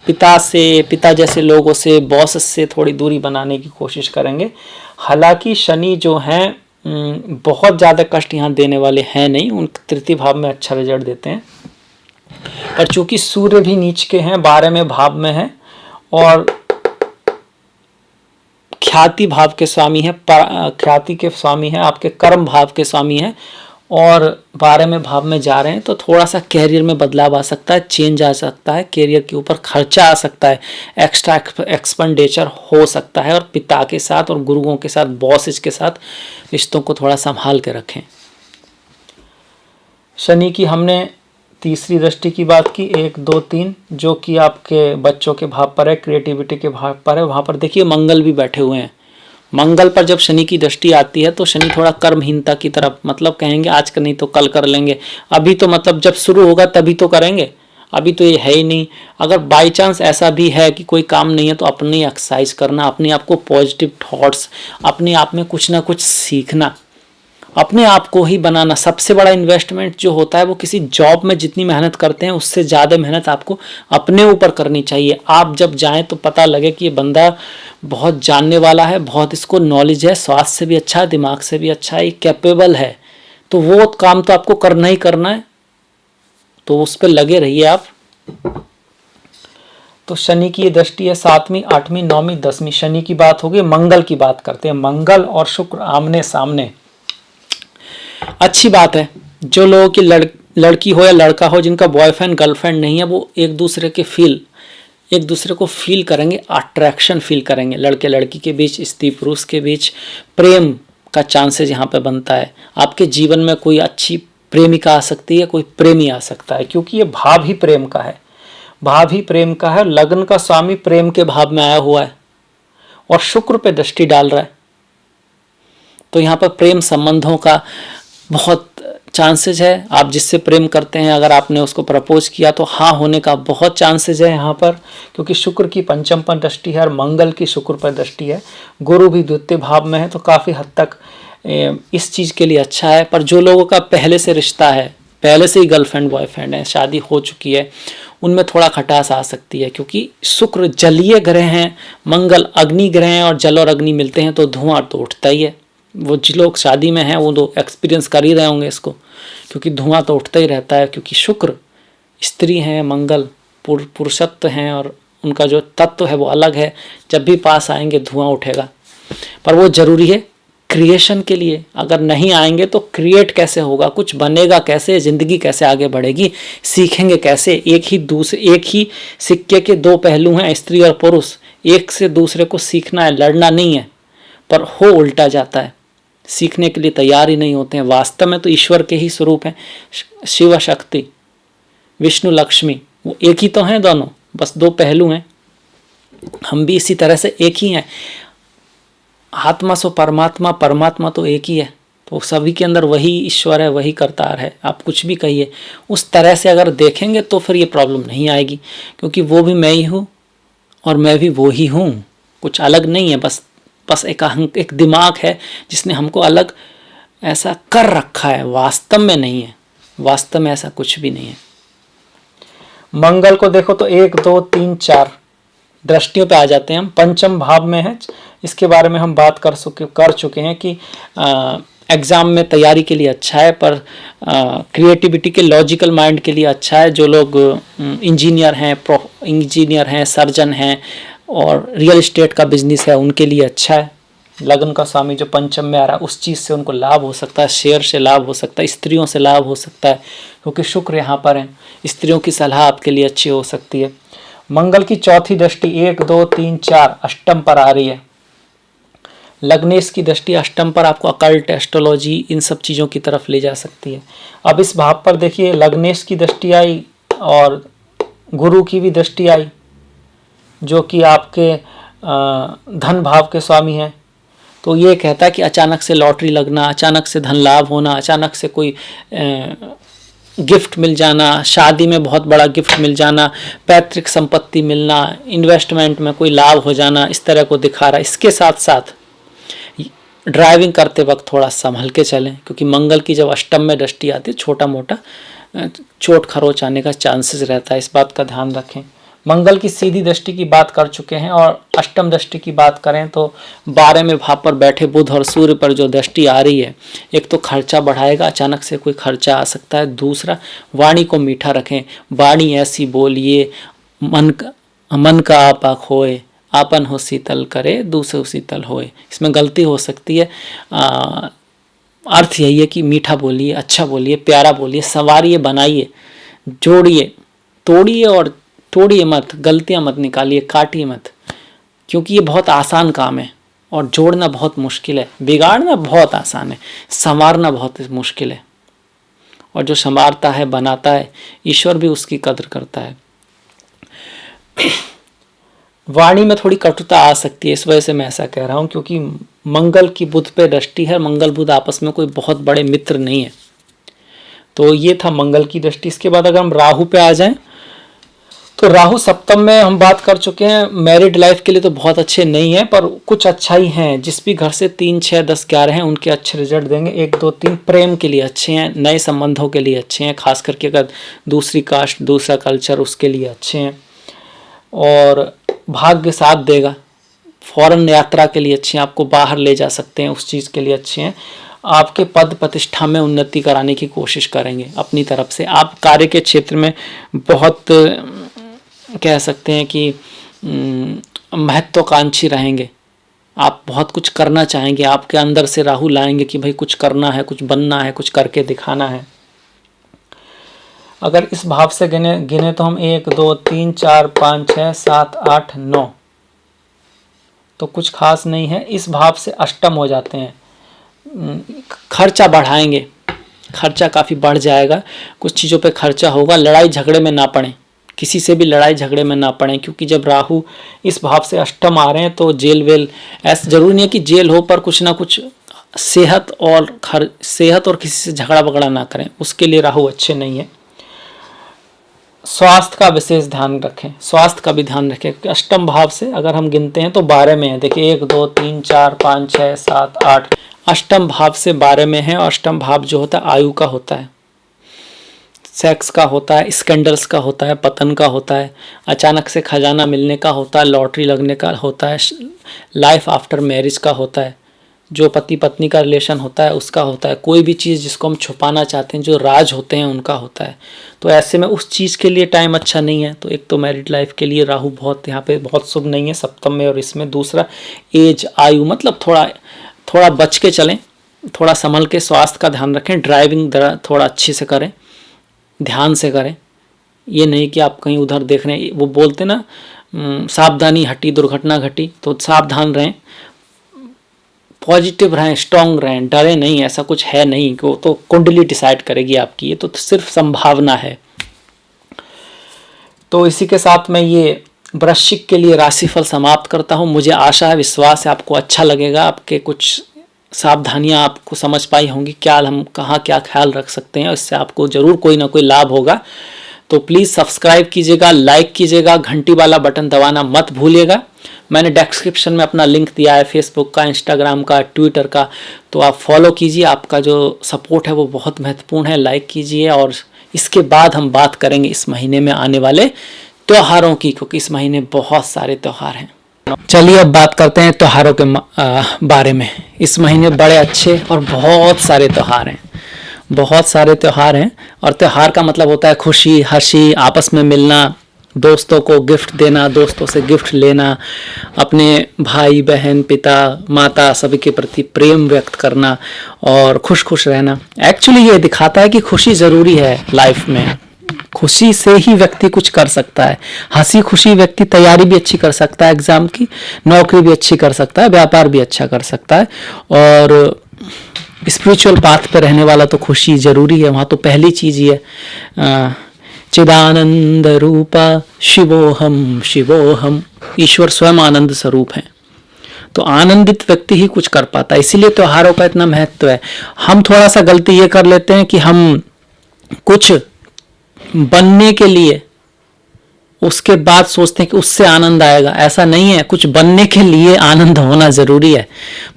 पिता से, पिता जैसे लोगों से, बॉस से थोड़ी दूरी बनाने की कोशिश करेंगे। हालांकि शनि जो हैं बहुत ज़्यादा कष्ट यहाँ देने वाले हैं नहीं, उन तृतीय भाव में अच्छा रिजल्ट देते हैं। पर चूंकि सूर्य भी नीच के हैं, 12वें भाव में है, और ख्याति भाव के स्वामी है, ख्याति के स्वामी है, आपके कर्म भाव के स्वामी है, और 12वें भाव में जा रहे हैं, तो थोड़ा सा कैरियर में बदलाव आ सकता है, चेंज आ सकता है, कैरियर के ऊपर खर्चा आ सकता है, एक्स्ट्रा एक्सपेंडिचर हो सकता है। और पिता के साथ और गुरुओं के साथ, बॉसेस के साथ रिश्तों को थोड़ा संभाल के रखें। शनि की हमने तीसरी दृष्टि की बात की, 1, 2, 3, जो कि आपके बच्चों के भाव पर है, क्रिएटिविटी के भाव पर है। वहाँ पर देखिए मंगल भी बैठे हुए हैं। मंगल पर जब शनि की दृष्टि आती है तो शनि थोड़ा कर्महीनता की तरफ, मतलब कहेंगे आज का नहीं तो कल कर लेंगे, अभी तो मतलब जब शुरू होगा तभी तो करेंगे, अभी तो ये है ही नहीं। अगर बाई चांस ऐसा भी है कि कोई काम नहीं है तो अपनी एक्सरसाइज करना, अपने आप को पॉजिटिव थॉट्स, अपने आप में कुछ ना कुछ सीखना, अपने आप को ही बनाना। सबसे बड़ा इन्वेस्टमेंट जो होता है वो किसी जॉब में जितनी मेहनत करते हैं उससे ज़्यादा मेहनत आपको अपने ऊपर करनी चाहिए। आप जब जाएं तो पता लगे कि ये बंदा बहुत जानने वाला है, बहुत इसको नॉलेज है, स्वास्थ्य से भी अच्छा है, दिमाग से भी अच्छा है, कैपेबल है, तो वो काम तो आपको करना ही करना है, तो उस पर लगे रहिए आप। तो शनि की ये दृष्टि है 7वीं, 8वीं, 9वीं, 10वीं। शनि की बात होगी, मंगल की बात करते हैं। मंगल और शुक्र आमने सामने, अच्छी बात है। जो लोगों की लड़की हो या लड़का हो जिनका बॉयफ्रेंड गर्लफ्रेंड नहीं है, वो एक दूसरे को फील करेंगे, अट्रैक्शन फील करेंगे। लड़के लड़की के बीच, स्त्री पुरुष के बीच प्रेम का चांसेस यहाँ पे बनता है। आपके जीवन में कोई अच्छी प्रेमिका आ सकती है, कोई प्रेमी आ सकता है, क्योंकि ये भाव ही प्रेम का है, भाव ही प्रेम का है। लग्न का स्वामी प्रेम के भाव में आया हुआ है और शुक्र पे दृष्टि डाल रहा है, तो यहाँ पर प्रेम संबंधों का बहुत चांसेस है। आप जिससे प्रेम करते हैं अगर आपने उसको प्रपोज किया तो हाँ होने का बहुत चांसेस है यहाँ पर, क्योंकि शुक्र की पंचम पर दृष्टि है और मंगल की शुक्र पर दृष्टि है। गुरु भी द्वितीय भाव में है, तो काफ़ी हद तक इस चीज़ के लिए अच्छा है। पर जो लोगों का पहले से रिश्ता है, पहले से ही गर्लफ्रेंड बॉयफ्रेंड है, शादी हो चुकी है, उनमें थोड़ा खटास आ सकती है, क्योंकि शुक्र जलीय ग्रह हैं, मंगल अग्नि ग्रह हैं, और जल और अग्नि मिलते हैं तो धुआं तो उठता ही है। वो जो लोग शादी में हैं वो तो एक्सपीरियंस कर ही रहे होंगे इसको, क्योंकि धुआं तो उठता ही रहता है, क्योंकि शुक्र स्त्री हैं, मंगल पुरुषत्व हैं, और उनका जो तत्व है वो अलग है। जब भी पास आएंगे धुआं उठेगा, पर वो जरूरी है क्रिएशन के लिए। अगर नहीं आएंगे तो क्रिएट कैसे होगा, कुछ बनेगा कैसे, ज़िंदगी कैसे आगे बढ़ेगी, सीखेंगे कैसे। एक ही सिक्के के दो पहलू हैं, स्त्री और पुरुष। एक से दूसरे को सीखना है, लड़ना नहीं है, पर हो उल्टा जाता है, सीखने के लिए तैयार ही नहीं होते हैं। वास्तव में तो ईश्वर के ही स्वरूप हैं, शिव शक्ति, विष्णु लक्ष्मी, वो एक ही तो हैं दोनों, बस दो पहलू हैं। हम भी इसी तरह से एक ही हैं। आत्मा सो परमात्मा, परमात्मा तो एक ही है, तो सभी के अंदर वही ईश्वर है, वही करतार है। आप कुछ भी कहिए, उस तरह से अगर देखेंगे तो फिर ये प्रॉब्लम नहीं आएगी, क्योंकि वो भी मैं ही हूँ और मैं भी वो ही हूँ, कुछ अलग नहीं है। बस एक दिमाग है जिसने हमको अलग ऐसा कर रखा है, वास्तव में नहीं है, वास्तव में ऐसा कुछ भी नहीं है। मंगल को देखो तो 1 2 3 4 दृष्टियों पे आ जाते हैं हम, पंचम भाव में है। इसके बारे में हम बात कर चुके हैं कि एग्ज़ाम में तैयारी के लिए अच्छा है, पर क्रिएटिविटी के लॉजिकल माइंड के लिए अच्छा है। जो लोग इंजीनियर हैं, सर्जन हैं और रियल एस्टेट का बिजनेस है, उनके लिए अच्छा है। लग्न का स्वामी जो पंचम में आ रहा है उस चीज़ से उनको लाभ हो सकता है, शेयर से लाभ हो सकता है, स्त्रियों से लाभ हो सकता है, क्योंकि शुक्र यहाँ पर है। स्त्रियों की सलाह आपके लिए अच्छी हो सकती है। मंगल की चौथी दृष्टि 1 2 3 4 अष्टम पर आ रही है। लग्नेश की दृष्टि अष्टम पर आपको अकल्ट, एस्ट्रोलॉजी, इन सब चीज़ों की तरफ ले जा सकती है। अब इस भाव पर देखिए, लग्नेश की दृष्टि आई और गुरु की भी दृष्टि आई, जो कि आपके धन भाव के स्वामी हैं। तो ये कहता है कि अचानक से लॉटरी लगना, अचानक से धन लाभ होना, अचानक से कोई गिफ्ट मिल जाना, शादी में बहुत बड़ा गिफ्ट मिल जाना, पैतृक संपत्ति मिलना, इन्वेस्टमेंट में कोई लाभ हो जाना, इस तरह को दिखा रहा है। इसके साथ साथ ड्राइविंग करते वक्त थोड़ा संभल के चलें, क्योंकि मंगल की जब अष्टम में दृष्टि आती है छोटा मोटा चोट खरोच आने का चांसेस रहता है, इस बात का ध्यान रखें। मंगल की सीधी दृष्टि की बात कर चुके हैं, और अष्टम दृष्टि की बात करें तो 12वें भाव पर बैठे बुध और सूर्य पर जो दृष्टि आ रही है, एक तो खर्चा बढ़ाएगा, अचानक से कोई खर्चा आ सकता है। दूसरा, वाणी को मीठा रखें, वाणी ऐसी बोलिए मन का आपा खोए, आपन हो शीतल करे दूसरे शीतल होए। इसमें गलती हो सकती है। अर्थ यही है कि मीठा बोलिए, अच्छा बोलिए, प्यारा बोलिए, संवारिए, बनाइए, जोड़िए, तोड़िए और तोड़िए मत, गलतियां मत निकालिए, काटिए मत, क्योंकि ये बहुत आसान काम है और जोड़ना बहुत मुश्किल है। बिगाड़ना बहुत आसान है, संवारना बहुत मुश्किल है। और जो संवारता है, बनाता है, ईश्वर भी उसकी कदर करता है। वाणी में थोड़ी कटुता आ सकती है, इस वजह से मैं ऐसा कह रहा हूँ, क्योंकि मंगल की बुध पे दृष्टि है। मंगल बुध आपस में कोई बहुत बड़े मित्र नहीं है। तो ये था मंगल की दृष्टि। इसके बाद अगर हम राहु पे आ जाएं, तो राहु सप्तम में हम बात कर चुके हैं। मैरिड लाइफ के लिए तो बहुत अच्छे नहीं है, पर कुछ अच्छा ही हैं। जिस भी घर से 3 6 10 11 हैं उनके अच्छे रिजल्ट देंगे। 1 2 3 प्रेम के लिए अच्छे हैं, नए संबंधों के लिए अच्छे हैं, खास करके अगर दूसरी कास्ट, दूसरा कल्चर, उसके लिए अच्छे हैं। और भाग्य साथ देगा, फॉरेन यात्रा के लिए अच्छे हैं, आपको बाहर ले जा सकते हैं, उस चीज़ के लिए अच्छे हैं। आपके पद प्रतिष्ठा में उन्नति कराने की कोशिश करेंगे अपनी तरफ से। आप कार्य के क्षेत्र में बहुत कह सकते हैं कि महत्वाकांक्षी रहेंगे, आप बहुत कुछ करना चाहेंगे, आपके अंदर से राहु लाएंगे कि भाई कुछ करना है, कुछ बनना है, कुछ करके दिखाना है। अगर इस भाव से गिने तो हम 1 2 3 4 5 6 7 8 9, तो कुछ खास नहीं है। इस भाव से अष्टम हो जाते हैं, खर्चा बढ़ाएंगे, खर्चा काफ़ी बढ़ जाएगा, कुछ चीज़ों पे खर्चा होगा। लड़ाई झगड़े में ना पड़ें, किसी से भी लड़ाई झगड़े में ना पड़ें, क्योंकि जब राहु इस भाव से अष्टम आ रहे हैं तो जेल वेल, ऐसा जरूरी नहीं है कि जेल हो, पर कुछ ना कुछ सेहत और किसी से झगड़ा वगड़ा ना करें, उसके लिए राहु अच्छे नहीं है। स्वास्थ्य का विशेष ध्यान रखें, स्वास्थ्य का भी ध्यान रखें, क्योंकि अष्टम भाव से अगर हम गिनते हैं तो 12 में है। देखिए 1 2 3 4 5 6 7 8, अष्टम भाव से 12 में है। और अष्टम भाव जो होता है आयु का होता है, सेक्स का होता है, स्कैंडल्स का होता है, पतन का होता है, अचानक से खजाना मिलने का होता है, लॉटरी लगने का होता है, लाइफ आफ्टर मैरिज का होता है, जो पति पत्नी का रिलेशन होता है उसका होता है, कोई भी चीज़ जिसको हम छुपाना चाहते हैं, जो राज होते हैं उनका होता है। तो ऐसे में उस चीज़ के लिए टाइम अच्छा नहीं है। तो एक तो मैरिड लाइफ के लिए राहु बहुत यहाँ पे बहुत शुभ नहीं है सप्तम में। और इसमें दूसरा एज, आयु, मतलब थोड़ा बच के चलें, थोड़ा संभल के स्वास्थ्य का ध्यान रखें। ड्राइविंग थोड़ा अच्छे से करें, ध्यान से करें। ये नहीं कि आप कहीं उधर देख रहे हैं, वो बोलते ना सावधानी हटी दुर्घटना घटी। तो सावधान रहें, पॉजिटिव रहें, स्ट्रांग रहें, डरे नहीं, ऐसा कुछ है नहीं कि वो तो कुंडली डिसाइड करेगी आपकी, ये तो सिर्फ संभावना है। तो इसी के साथ मैं ये वृश्चिक के लिए राशिफल समाप्त करता हूँ। मुझे आशा है, विश्वास है आपको अच्छा लगेगा। आपके कुछ सावधानियां आपको समझ पाई होंगी, क्या हम कहाँ क्या ख्याल रख सकते हैं, इससे आपको ज़रूर कोई ना कोई लाभ होगा। तो प्लीज़ सब्सक्राइब कीजिएगा, लाइक कीजिएगा, घंटी वाला बटन दबाना मत भूलिएगा। मैंने डिस्क्रिप्शन में अपना लिंक दिया है फेसबुक का, इंस्टाग्राम का, ट्विटर का, तो आप फॉलो कीजिए। आपका जो सपोर्ट है वो बहुत महत्वपूर्ण है, लाइक कीजिए। और इसके बाद हम बात करेंगे इस महीने में आने वाले त्योहारों की, क्योंकि इस महीने बहुत सारे त्यौहार हैं। चलिए अब बात करते हैं त्योहारों के बारे में। इस महीने बड़े अच्छे और बहुत सारे त्यौहार हैं, बहुत सारे त्यौहार हैं। और त्यौहार का मतलब होता है खुशी, हंसी, आपस में मिलना, दोस्तों को गिफ्ट देना, दोस्तों से गिफ्ट लेना, अपने भाई बहन, पिता माता सभी के प्रति प्रेम व्यक्त करना और खुश खुश रहना। एक्चुअली ये दिखाता है कि खुशी ज़रूरी है लाइफ में। खुशी से ही व्यक्ति कुछ कर सकता है। हंसी खुशी व्यक्ति तैयारी भी अच्छी कर सकता है, एग्जाम की, नौकरी भी अच्छी कर सकता है, व्यापार भी अच्छा कर सकता है। और स्पिरिचुअल पाथ पे रहने वाला तो खुशी ज़रूरी है। वहाँ तो पहली चीज़ ये चिदानंद रूपा शिवोहम शिवोहम, ईश्वर स्वयं आनंद स्वरूप है। तो आनंदित व्यक्ति ही कुछ कर पाता है, इसीलिए त्योहारों का इतना महत्व है। हम थोड़ा सा गलती ये कर लेते हैं कि हम कुछ बनने के लिए उसके बाद सोचते हैं कि उससे आनंद आएगा। ऐसा नहीं है, कुछ बनने के लिए आनंद होना जरूरी है।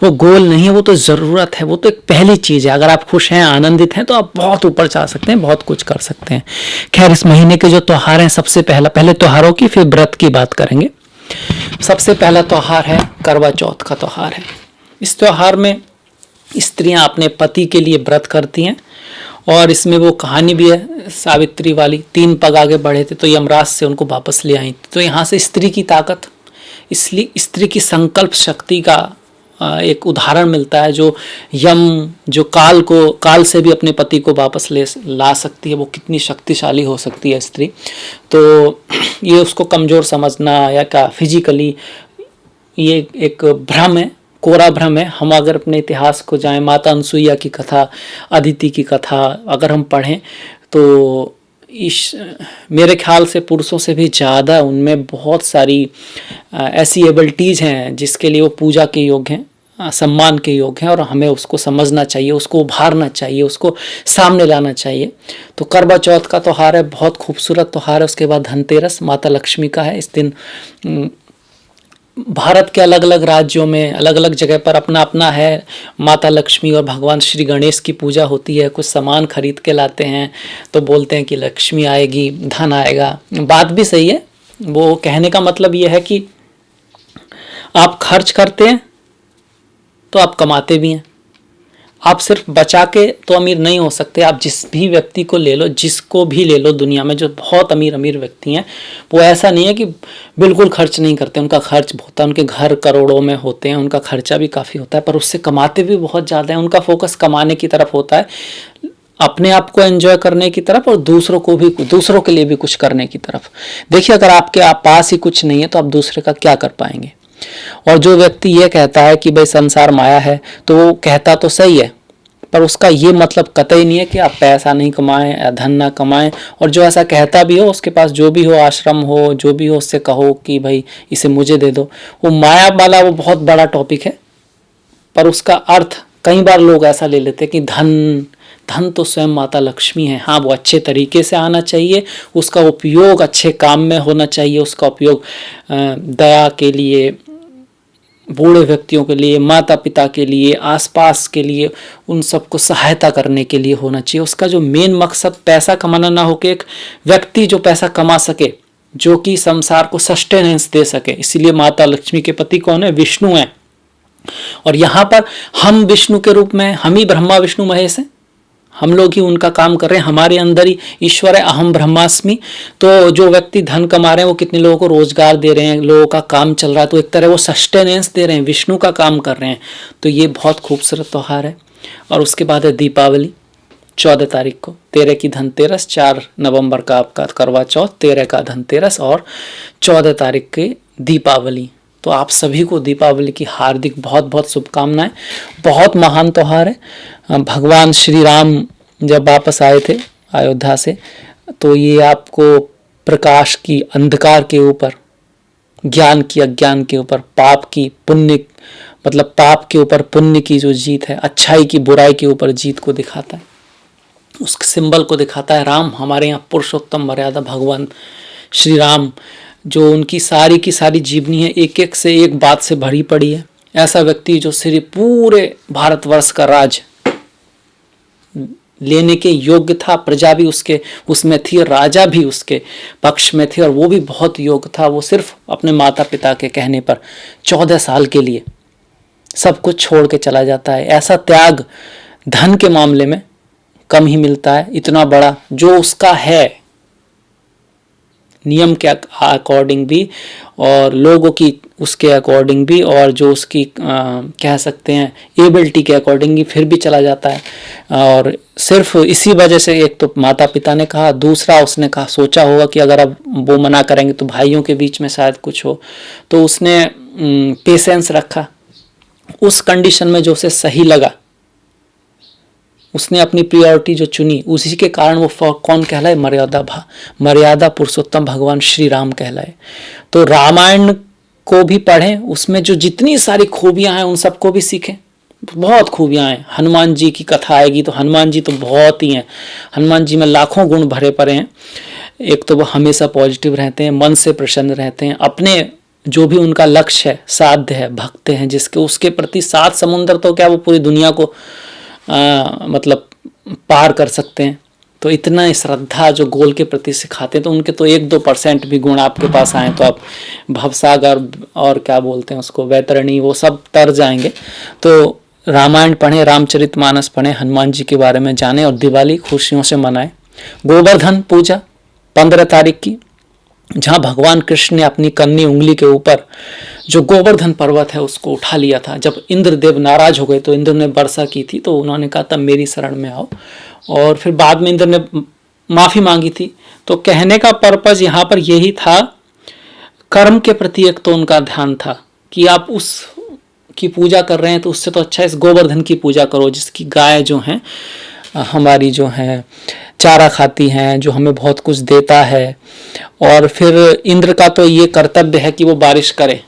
वो गोल नहीं है, वो तो ज़रूरत है, वो तो एक पहली चीज़ है। अगर आप खुश हैं, आनंदित हैं, तो आप बहुत ऊपर जा सकते हैं, बहुत कुछ कर सकते हैं। खैर, इस महीने के जो त्यौहार हैं, सबसे पहले त्योहारों की, फिर व्रत की बात करेंगे। सबसे पहला त्यौहार है करवा चौथ का त्यौहार है। इस त्यौहार में स्त्रियां अपने पति के लिए व्रत करती हैं। और इसमें वो कहानी भी है सावित्री वाली, 3 पग आगे बढ़े थे तो यमराज से उनको वापस ले आई थी। तो यहाँ से स्त्री की ताकत, इसलिए स्त्री की संकल्प शक्ति का एक उदाहरण मिलता है। जो काल से भी अपने पति को वापस ला सकती है, वो कितनी शक्तिशाली हो सकती है स्त्री। तो ये उसको कमज़ोर समझना या क्या फिजिकली, ये एक भ्रम है, कोरा भ्रम है। हम अगर अपने इतिहास को जाएं, माता अनसुईया की कथा, अदिति की कथा अगर हम पढ़ें, तो मेरे ख्याल से पुरुषों से भी ज़्यादा उनमें बहुत सारी ऐसी एबिलिटीज़ हैं जिसके लिए वो पूजा के योग्य हैं, सम्मान के योग्य हैं। और हमें उसको समझना चाहिए, उसको उभारना चाहिए, उसको सामने लाना चाहिए। तो करवा चौथ का त्यौहार है, बहुत खूबसूरत त्यौहार है। उसके बाद धनतेरस माता लक्ष्मी का है। इस दिन भारत के अलग अलग राज्यों में अलग अलग जगह पर अपना अपना है। माता लक्ष्मी और भगवान श्री गणेश की पूजा होती है। कुछ सामान खरीद के लाते हैं तो बोलते हैं कि लक्ष्मी आएगी, धन आएगा। बात भी सही है। वो कहने का मतलब ये है कि आप खर्च करते हैं तो आप कमाते भी हैं। आप सिर्फ बचा के तो अमीर नहीं हो सकते। आप जिस भी व्यक्ति को ले लो, जिसको भी ले लो दुनिया में, जो बहुत अमीर व्यक्ति हैं, वो ऐसा नहीं है कि बिल्कुल खर्च नहीं करते। उनका खर्च होता है, उनके घर करोड़ों में होते हैं, उनका खर्चा भी काफ़ी होता है, पर उससे कमाते भी बहुत ज़्यादा है। उनका फोकस कमाने की तरफ होता है, अपने आप को एंजॉय करने की तरफ, और दूसरों के लिए भी कुछ करने की तरफ। देखिए, अगर आपके पास ही कुछ नहीं है तो आप दूसरे का क्या कर पाएंगे। और जो व्यक्ति ये कहता है कि भाई संसार माया है, तो वो कहता तो सही है, पर उसका ये मतलब कतई नहीं है कि आप पैसा नहीं कमाएं या धन ना कमाएं। और जो ऐसा कहता भी हो, उसके पास जो भी हो, आश्रम हो, जो भी हो, उससे कहो कि भाई इसे मुझे दे दो। वो माया वाला वो बहुत बड़ा टॉपिक है, पर उसका अर्थ कई बार लोग ऐसा ले लेते हैं कि धन तो स्वयं माता लक्ष्मी है। हाँ, वो अच्छे तरीके से आना चाहिए, उसका उपयोग अच्छे काम में होना चाहिए, उसका उपयोग दया के लिए, बूढ़े व्यक्तियों के लिए, माता पिता के लिए, आसपास के लिए, उन सबको सहायता करने के लिए होना चाहिए। उसका जो मेन मकसद पैसा कमाना ना हो, कि एक व्यक्ति जो पैसा कमा सके, जो कि संसार को सस्टेनेंस दे सके। इसीलिए माता लक्ष्मी के पति कौन है? विष्णु है। और यहाँ पर हम विष्णु के रूप में, हम ही ब्रह्मा विष्णु महेश हैं, हम लोग ही उनका काम कर रहे हैं। हमारे अंदर ही ईश्वर है, अहम ब्रह्मास्मि। तो जो व्यक्ति धन कमा रहे हैं वो कितने लोगों को रोजगार दे रहे हैं, लोगों का काम चल रहा है, तो एक तरह वो सस्टेनेंस दे रहे हैं, विष्णु का काम कर रहे हैं। तो ये बहुत खूबसूरत त्यौहार है। और उसके बाद है दीपावली, 14 तारीख को, 13 की धनतेरस, 4 नवंबर का आपका करवा चौथ, 13 का धनतेरस और 14 तारीख की दीपावली। तो आप सभी को दीपावली की हार्दिक बहुत बहुत शुभकामनाएं। बहुत महान त्यौहार है। भगवान श्री राम जब वापस आए थे अयोध्या से, तो ये आपको प्रकाश की अंधकार के ऊपर, ज्ञान की अज्ञान के ऊपर, पाप की पुण्य, मतलब पाप के ऊपर पुण्य की जो जीत है, अच्छाई की बुराई के ऊपर जीत को दिखाता है, उस सिंबल को दिखाता है। राम हमारे यहाँ पुरुषोत्तम मर्यादा भगवान श्री राम, जो उनकी सारी की सारी जीवनी है एक एक से एक बात से भरी पड़ी है। ऐसा व्यक्ति जो सिर्फ पूरे भारतवर्ष का राज लेने के योग्य था, प्रजा भी उसके उसमें थी, राजा भी उसके पक्ष में थे, और वो भी बहुत योग्य था। वो सिर्फ अपने माता पिता के कहने पर 14 साल के लिए सब कुछ छोड़ के चला जाता है। ऐसा त्याग धन के मामले में कम ही मिलता है। इतना बड़ा जो उसका है, नियम के अकॉर्डिंग भी और लोगों की उसके अकॉर्डिंग भी, और जो उसकी कह सकते हैं एबिलिटी के अकॉर्डिंग भी, फिर भी चला जाता है। और सिर्फ इसी वजह से, एक तो माता पिता ने कहा, दूसरा उसने कहा, सोचा होगा कि अगर अब वो मना करेंगे तो भाइयों के बीच में शायद कुछ हो, तो उसने पेशेंस रखा। उस कंडीशन में जो उसे सही लगा, उसने अपनी प्रायोरिटी जो चुनी, उसी के कारण वो कौन कहलाए? मर्यादा पुरुषोत्तम भगवान श्री राम कहलाए। तो रामायण को भी पढ़ें, उसमें जो जितनी सारी खूबियां हैं उन सबको भी सीखें। बहुत खूबियां हैं। हनुमान जी की कथा आएगी तो हनुमान जी तो बहुत ही हैं। हनुमान जी में लाखों गुण भरे पड़े हैं। एक तो वो हमेशा पॉजिटिव रहते हैं, मन से प्रसन्न रहते हैं, अपने जो भी उनका लक्ष्य है, साध्य है, भक्त हैं जिसके, उसके प्रति 7 समुंदर तो क्या, वो पूरी दुनिया को मतलब पार कर सकते हैं। तो इतना श्रद्धा जो गोल के प्रति सिखाते हैं, तो उनके तो 1-2% भी गुण आपके पास आए तो आप भवसागर और क्या बोलते हैं उसको, वैतरणी, वो सब तर जाएंगे। तो रामायण पढ़ें, रामचरितमानस पढ़ें, हनुमान जी के बारे में जानें और दिवाली खुशियों से मनाएं। गोवर्धन पूजा 15 तारीख की, जहाँ भगवान कृष्ण ने अपनी कन्नी उंगली के ऊपर जो गोवर्धन पर्वत है उसको उठा लिया था। जब इंद्रदेव नाराज हो गए तो इंद्र ने वर्षा की थी, तो उन्होंने कहा तब मेरी शरण में आओ, और फिर बाद में इंद्र ने माफी मांगी थी। तो कहने का पर्पज यहाँ पर यही था, कर्म के प्रति एक तो उनका ध्यान था कि आप उस की पूजा कर रहे हैं तो उससे तो अच्छा इस गोवर्धन की पूजा करो, जिसकी गाय जो है हमारी जो है चारा खाती हैं, जो हमें बहुत कुछ देता है। और फिर इंद्र का तो ये कर्तव्य है कि वो बारिश करे।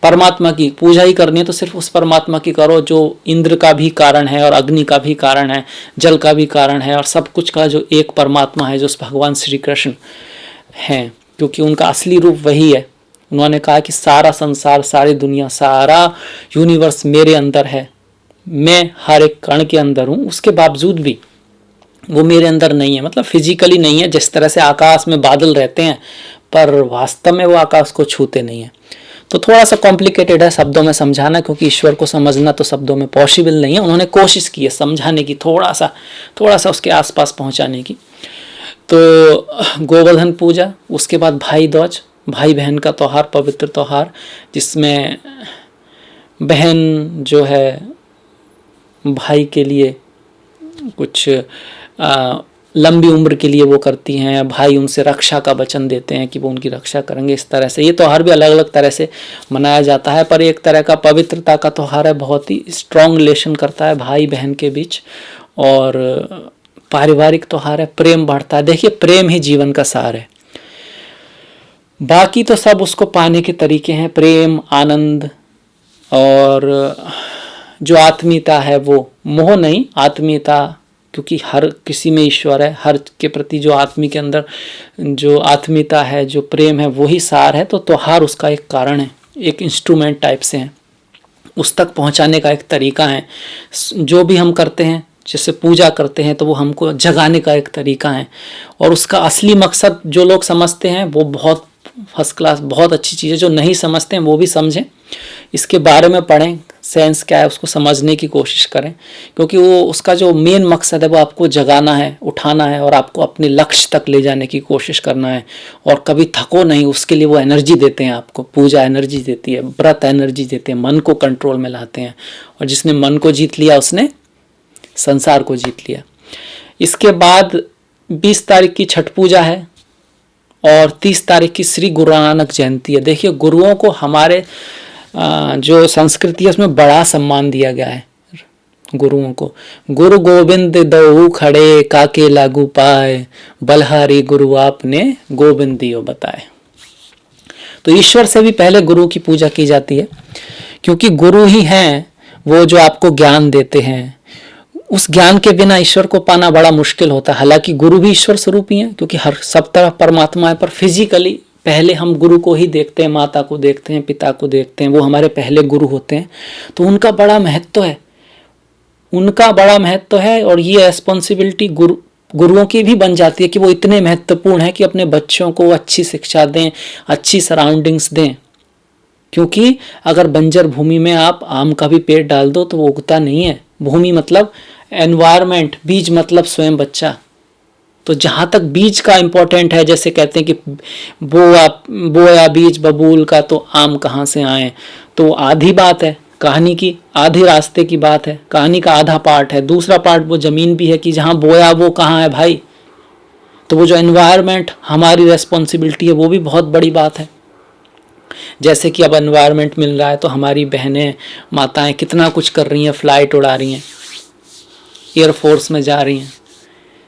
परमात्मा की पूजा ही करनी है तो सिर्फ उस परमात्मा की करो जो इंद्र का भी कारण है और अग्नि का भी कारण है, जल का भी कारण है, और सब कुछ का जो एक परमात्मा है, जो उस भगवान श्री कृष्ण हैं, क्योंकि उनका असली रूप वही है। उन्होंने कहा कि सारा संसार, सारी दुनिया, सारा यूनिवर्स मेरे अंदर है, मैं हर एक कण के अंदर हूँ, उसके बावजूद भी वो मेरे अंदर नहीं है, मतलब फिजिकली नहीं है। जिस तरह से आकाश में बादल रहते हैं पर वास्तव में वो आकाश को छूते नहीं है। तो थोड़ा सा कॉम्प्लिकेटेड है शब्दों में समझाना, क्योंकि ईश्वर को समझना तो शब्दों में पॉसिबल नहीं है। उन्होंने कोशिश की है समझाने की, थोड़ा सा उसके आसपास पहुंचाने की। तो गोवर्धन पूजा, उसके बाद भाई दूज, भाई बहन का त्यौहार, पवित्र त्यौहार, जिसमें बहन जो है भाई के लिए कुछ लंबी उम्र के लिए वो करती हैं, भाई उनसे रक्षा का वचन देते हैं कि वो उनकी रक्षा करेंगे। इस तरह से ये त्यौहार भी अलग अलग तरह से मनाया जाता है, पर एक तरह का पवित्रता का त्यौहार है, बहुत ही स्ट्रॉन्ग रिलेशन करता है भाई बहन के बीच, और पारिवारिक त्यौहार है, प्रेम बढ़ता है। देखिए, प्रेम ही जीवन का सार है, बाकी तो सब उसको पाने के तरीके हैं, प्रेम, आनंद और जो आत्मीयता है वो मोह नहीं, आत्मीयता, क्योंकि हर किसी में ईश्वर है, हर के प्रति जो आत्मी के अंदर जो आत्मीयता है, जो प्रेम है, वही सार है। तो त्योहार उसका एक कारण है, एक इंस्ट्रूमेंट टाइप से है, उस तक पहुंचाने का एक तरीका है। जो भी हम करते हैं, जैसे पूजा करते हैं, तो वो हमको जगाने का एक तरीका है, और उसका असली मकसद जो लोग समझते हैं वो बहुत फर्स्ट क्लास, बहुत अच्छी चीज़ है। जो नहीं समझते हैं वो भी समझें, इसके बारे में पढ़ें, सेंस क्या है उसको समझने की कोशिश करें, क्योंकि वो उसका जो मेन मकसद है वो आपको जगाना है, उठाना है, और आपको अपने लक्ष्य तक ले जाने की कोशिश करना है। और कभी थको नहीं, उसके लिए वो एनर्जी देते हैं आपको। पूजा एनर्जी देती है, व्रत एनर्जी देते हैं, मन को कंट्रोल में लाते हैं, और जिसने मन को जीत लिया उसने संसार को जीत लिया। इसके बाद 20 तारीख की छठ पूजा है, और 30 तारीख की श्री गुरु नानक जयंती है। देखिए, गुरुओं को हमारे जो संस्कृति है उसमें बड़ा सम्मान दिया गया है। गुरुओं को गुरु गोविंद दऊ खड़े, काके लागू पाए, बलहारी गुरु आपने गोविंद दियो बताए। तो ईश्वर से भी पहले गुरु की पूजा की जाती है, क्योंकि गुरु ही हैं वो जो आपको ज्ञान देते हैं। उस ज्ञान के बिना ईश्वर को पाना बड़ा मुश्किल होता है। हालांकि गुरु भी ईश्वर स्वरूप ही है, क्योंकि हर सब तरफ परमात्मा है, पर फिजिकली पहले हम गुरु को ही देखते हैं, माता को देखते हैं, पिता को देखते हैं, वो हमारे पहले गुरु होते हैं। तो उनका बड़ा महत्व है, उनका बड़ा महत्व है। और ये रिस्पॉन्सिबिलिटी गुरुओं की भी बन जाती है कि वो इतने महत्वपूर्ण है कि अपने बच्चों को अच्छी शिक्षा दें, अच्छी सराउंडिंग्स दें। क्योंकि अगर बंजर भूमि में आप आम का भी पेड़ डाल दो तो वो उगता नहीं है। भूमि मतलब एनवायरमेंट, बीज मतलब स्वयं बच्चा। तो जहाँ तक बीज का इम्पोर्टेंट है, जैसे कहते हैं कि बोया बीज बबूल का तो आम कहाँ से आए, तो आधी बात है कहानी की, आधे रास्ते की बात है, कहानी का आधा पार्ट है। दूसरा पार्ट वो जमीन भी है कि जहाँ बोया वो कहाँ है भाई। तो वो जो एनवायरमेंट हमारी रेस्पॉन्सिबिलिटी है वो भी बहुत बड़ी बात है। जैसे कि अब एनवायरमेंट मिल रहा है तो हमारी बहनें माताएं कितना कुछ कर रही हैं, फ्लाइट उड़ा रही हैं, एयरफोर्स में जा रही हैं,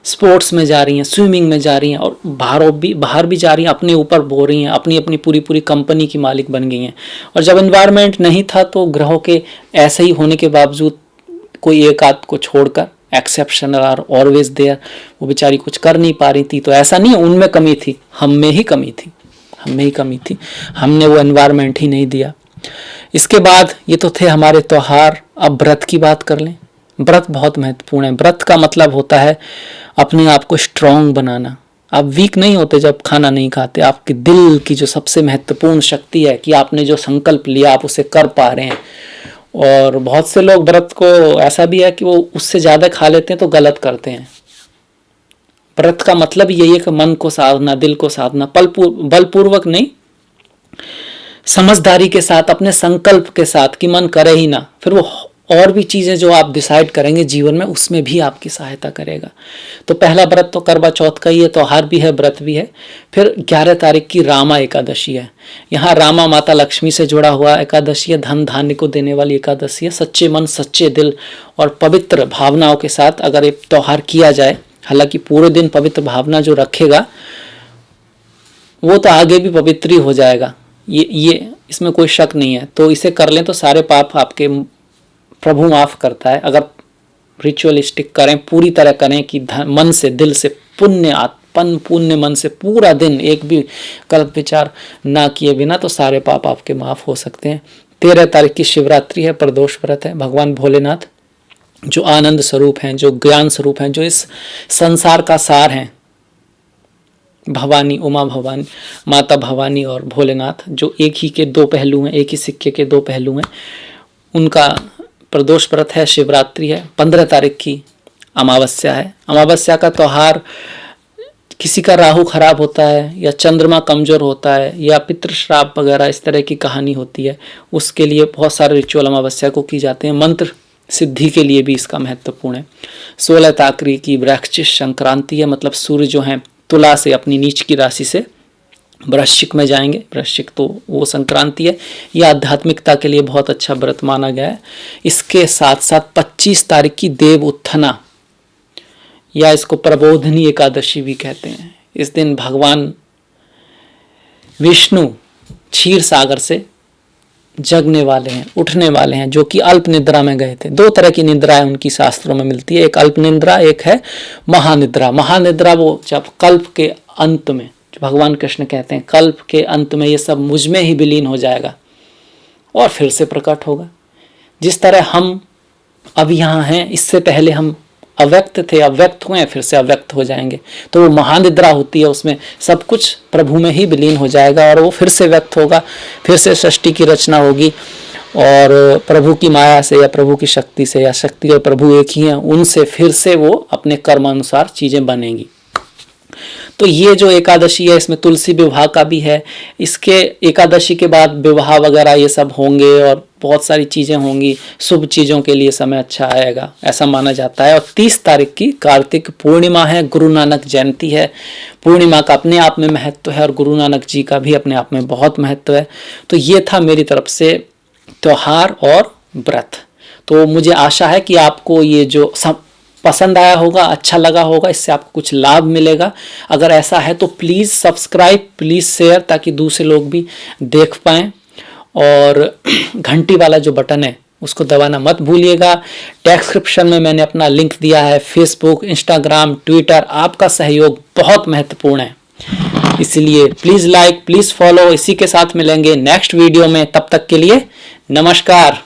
स्पोर्ट्स में जा रही हैं, स्विमिंग में जा रही हैं, और बाहर भी जा रही हैं, अपने ऊपर बो रही हैं, अपनी अपनी पूरी कंपनी की मालिक बन गई हैं। और जब एनवायरनमेंट नहीं था तो ग्रहों के ऐसे ही होने के बावजूद कोई एक आध को छोड़कर, एक्सेप्शनल आर ऑलवेज देयर, वो बेचारी कुछ कर नहीं पा रही थी। तो ऐसा नहीं है उनमें कमी थी, हम में ही कमी थी, हमने वो एनवायरनमेंट ही नहीं दिया। इसके बाद ये तो थे हमारे त्योहार। अब व्रत की बात कर लें। व्रत बहुत महत्वपूर्ण है। व्रत का मतलब होता है अपने आप को स्ट्रांग बनाना। आप वीक नहीं होते जब खाना नहीं खाते। आपके दिल की जो सबसे महत्वपूर्ण शक्ति है कि आपने जो संकल्प लिया आप उसे कर पा रहे हैं। और बहुत से लोग व्रत को ऐसा भी है कि वो उससे ज़्यादा खा लेते हैं तो गलत करते हैं। व्रत का मतलब यही है कि मन को साधना, दिल को साधना, बलपूर्वक नहीं, समझदारी के साथ, अपने संकल्प के साथ कि मन करे ही ना। फिर वो और भी चीज़ें जो आप डिसाइड करेंगे जीवन में उसमें भी आपकी सहायता करेगा। तो पहला व्रत तो करवा चौथ का ही है, त्योहार भी है, व्रत भी है। फिर 11 तारीख की रामा एकादशी है। यहाँ रामा माता लक्ष्मी से जुड़ा हुआ एकादशी है, धन धान्य को देने वाली एकादशी है। सच्चे मन, सच्चे दिल और पवित्र भावनाओं के साथ अगर ये त्योहार किया जाए, हालांकि पूरे दिन पवित्र भावना जो रखेगा वो तो आगे भी पवित्र ही हो जाएगा, ये इसमें कोई शक नहीं है। तो इसे कर लें तो सारे पाप आपके प्रभु माफ करता है। अगर रिचुअलिस्टिक करें, पूरी तरह करें कि मन से, दिल से, पुण्य मन से पूरा दिन एक भी गलत विचार ना किए बिना, तो सारे पाप आपके माफ हो सकते हैं। 13 तारीख की शिवरात्रि है, प्रदोष व्रत है। भगवान भोलेनाथ जो आनंद स्वरूप हैं, जो ज्ञान स्वरूप हैं, जो इस संसार का सार हैं, भवानी, उमा भवानी, माता भवानी और भोलेनाथ, जो एक ही के दो पहलू हैं, एक ही सिक्के के दो पहलू हैं, उनका प्रदोष व्रत है, शिवरात्रि है। 15 तारीख की अमावस्या है। अमावस्या का त्यौहार किसी का राहु खराब होता है या चंद्रमा कमजोर होता है या पितृश्राप वगैरह इस तरह की कहानी होती है, उसके लिए बहुत सारे रिचुअल अमावस्या को की जाते हैं। मंत्र सिद्धि के लिए भी इसका महत्वपूर्ण है। 16 तारीख की वृश्चिक संक्रांति है, मतलब सूर्य जो है तुला से अपनी नीच की राशि से वृश्चिक में जाएंगे। वृश्चिक तो वो संक्रांति है। यह आध्यात्मिकता के लिए बहुत अच्छा व्रत माना गया है। इसके साथ साथ 25 तारीख की देव उत्थाना या इसको प्रबोधनी एकादशी भी कहते हैं। इस दिन भगवान विष्णु क्षीर सागर से जगने वाले हैं, उठने वाले हैं, जो कि अल्प निद्रा में गए थे। दो तरह की निद्राएं उनकी शास्त्रों में मिलती है, एक अल्प निद्रा, एक है महानिद्रा। महानिद्रा वो जब कल्प के अंत में, जो भगवान कृष्ण कहते हैं कल्प के अंत में ये सब मुझ में ही विलीन हो जाएगा और फिर से प्रकट होगा। जिस तरह हम अब यहाँ हैं, इससे पहले हम अव्यक्त थे, अव्यक्त हुए, फिर से अव्यक्त हो जाएंगे। तो वो महानिद्रा होती है, उसमें सब कुछ प्रभु में ही विलीन हो जाएगा और वो फिर से व्यक्त होगा, फिर से सृष्टि की रचना होगी और प्रभु की माया से या प्रभु की शक्ति से, या शक्ति और प्रभु एक ही हैं, उनसे फिर से वो अपने कर्म अनुसार चीज़ें बनेंगी। तो ये जो एकादशी है इसमें तुलसी विवाह का भी है। इसके एकादशी के बाद विवाह वगैरह ये सब होंगे और बहुत सारी चीज़ें होंगी, शुभ चीज़ों के लिए समय अच्छा आएगा ऐसा माना जाता है। और 30 तारीख की कार्तिक पूर्णिमा है, गुरु नानक जयंती है। पूर्णिमा का अपने आप में महत्व है और गुरु नानक जी का भी अपने आप में बहुत महत्व है। तो ये था मेरी तरफ से त्योहार और व्रत। तो मुझे आशा है कि आपको ये जो पसंद आया होगा, अच्छा लगा होगा, इससे आपको कुछ लाभ मिलेगा। अगर ऐसा है तो प्लीज़ सब्सक्राइब, प्लीज़ शेयर, ताकि दूसरे लोग भी देख पाएँ। और घंटी वाला जो बटन है उसको दबाना मत भूलिएगा। डिस्क्रिप्शन में मैंने अपना लिंक दिया है, फेसबुक, इंस्टाग्राम, ट्विटर। आपका सहयोग बहुत महत्वपूर्ण है, इसलिए प्लीज़ लाइक, प्लीज़ फॉलो। इसी के साथ मिलेंगे नेक्स्ट वीडियो में, तब तक के लिए नमस्कार।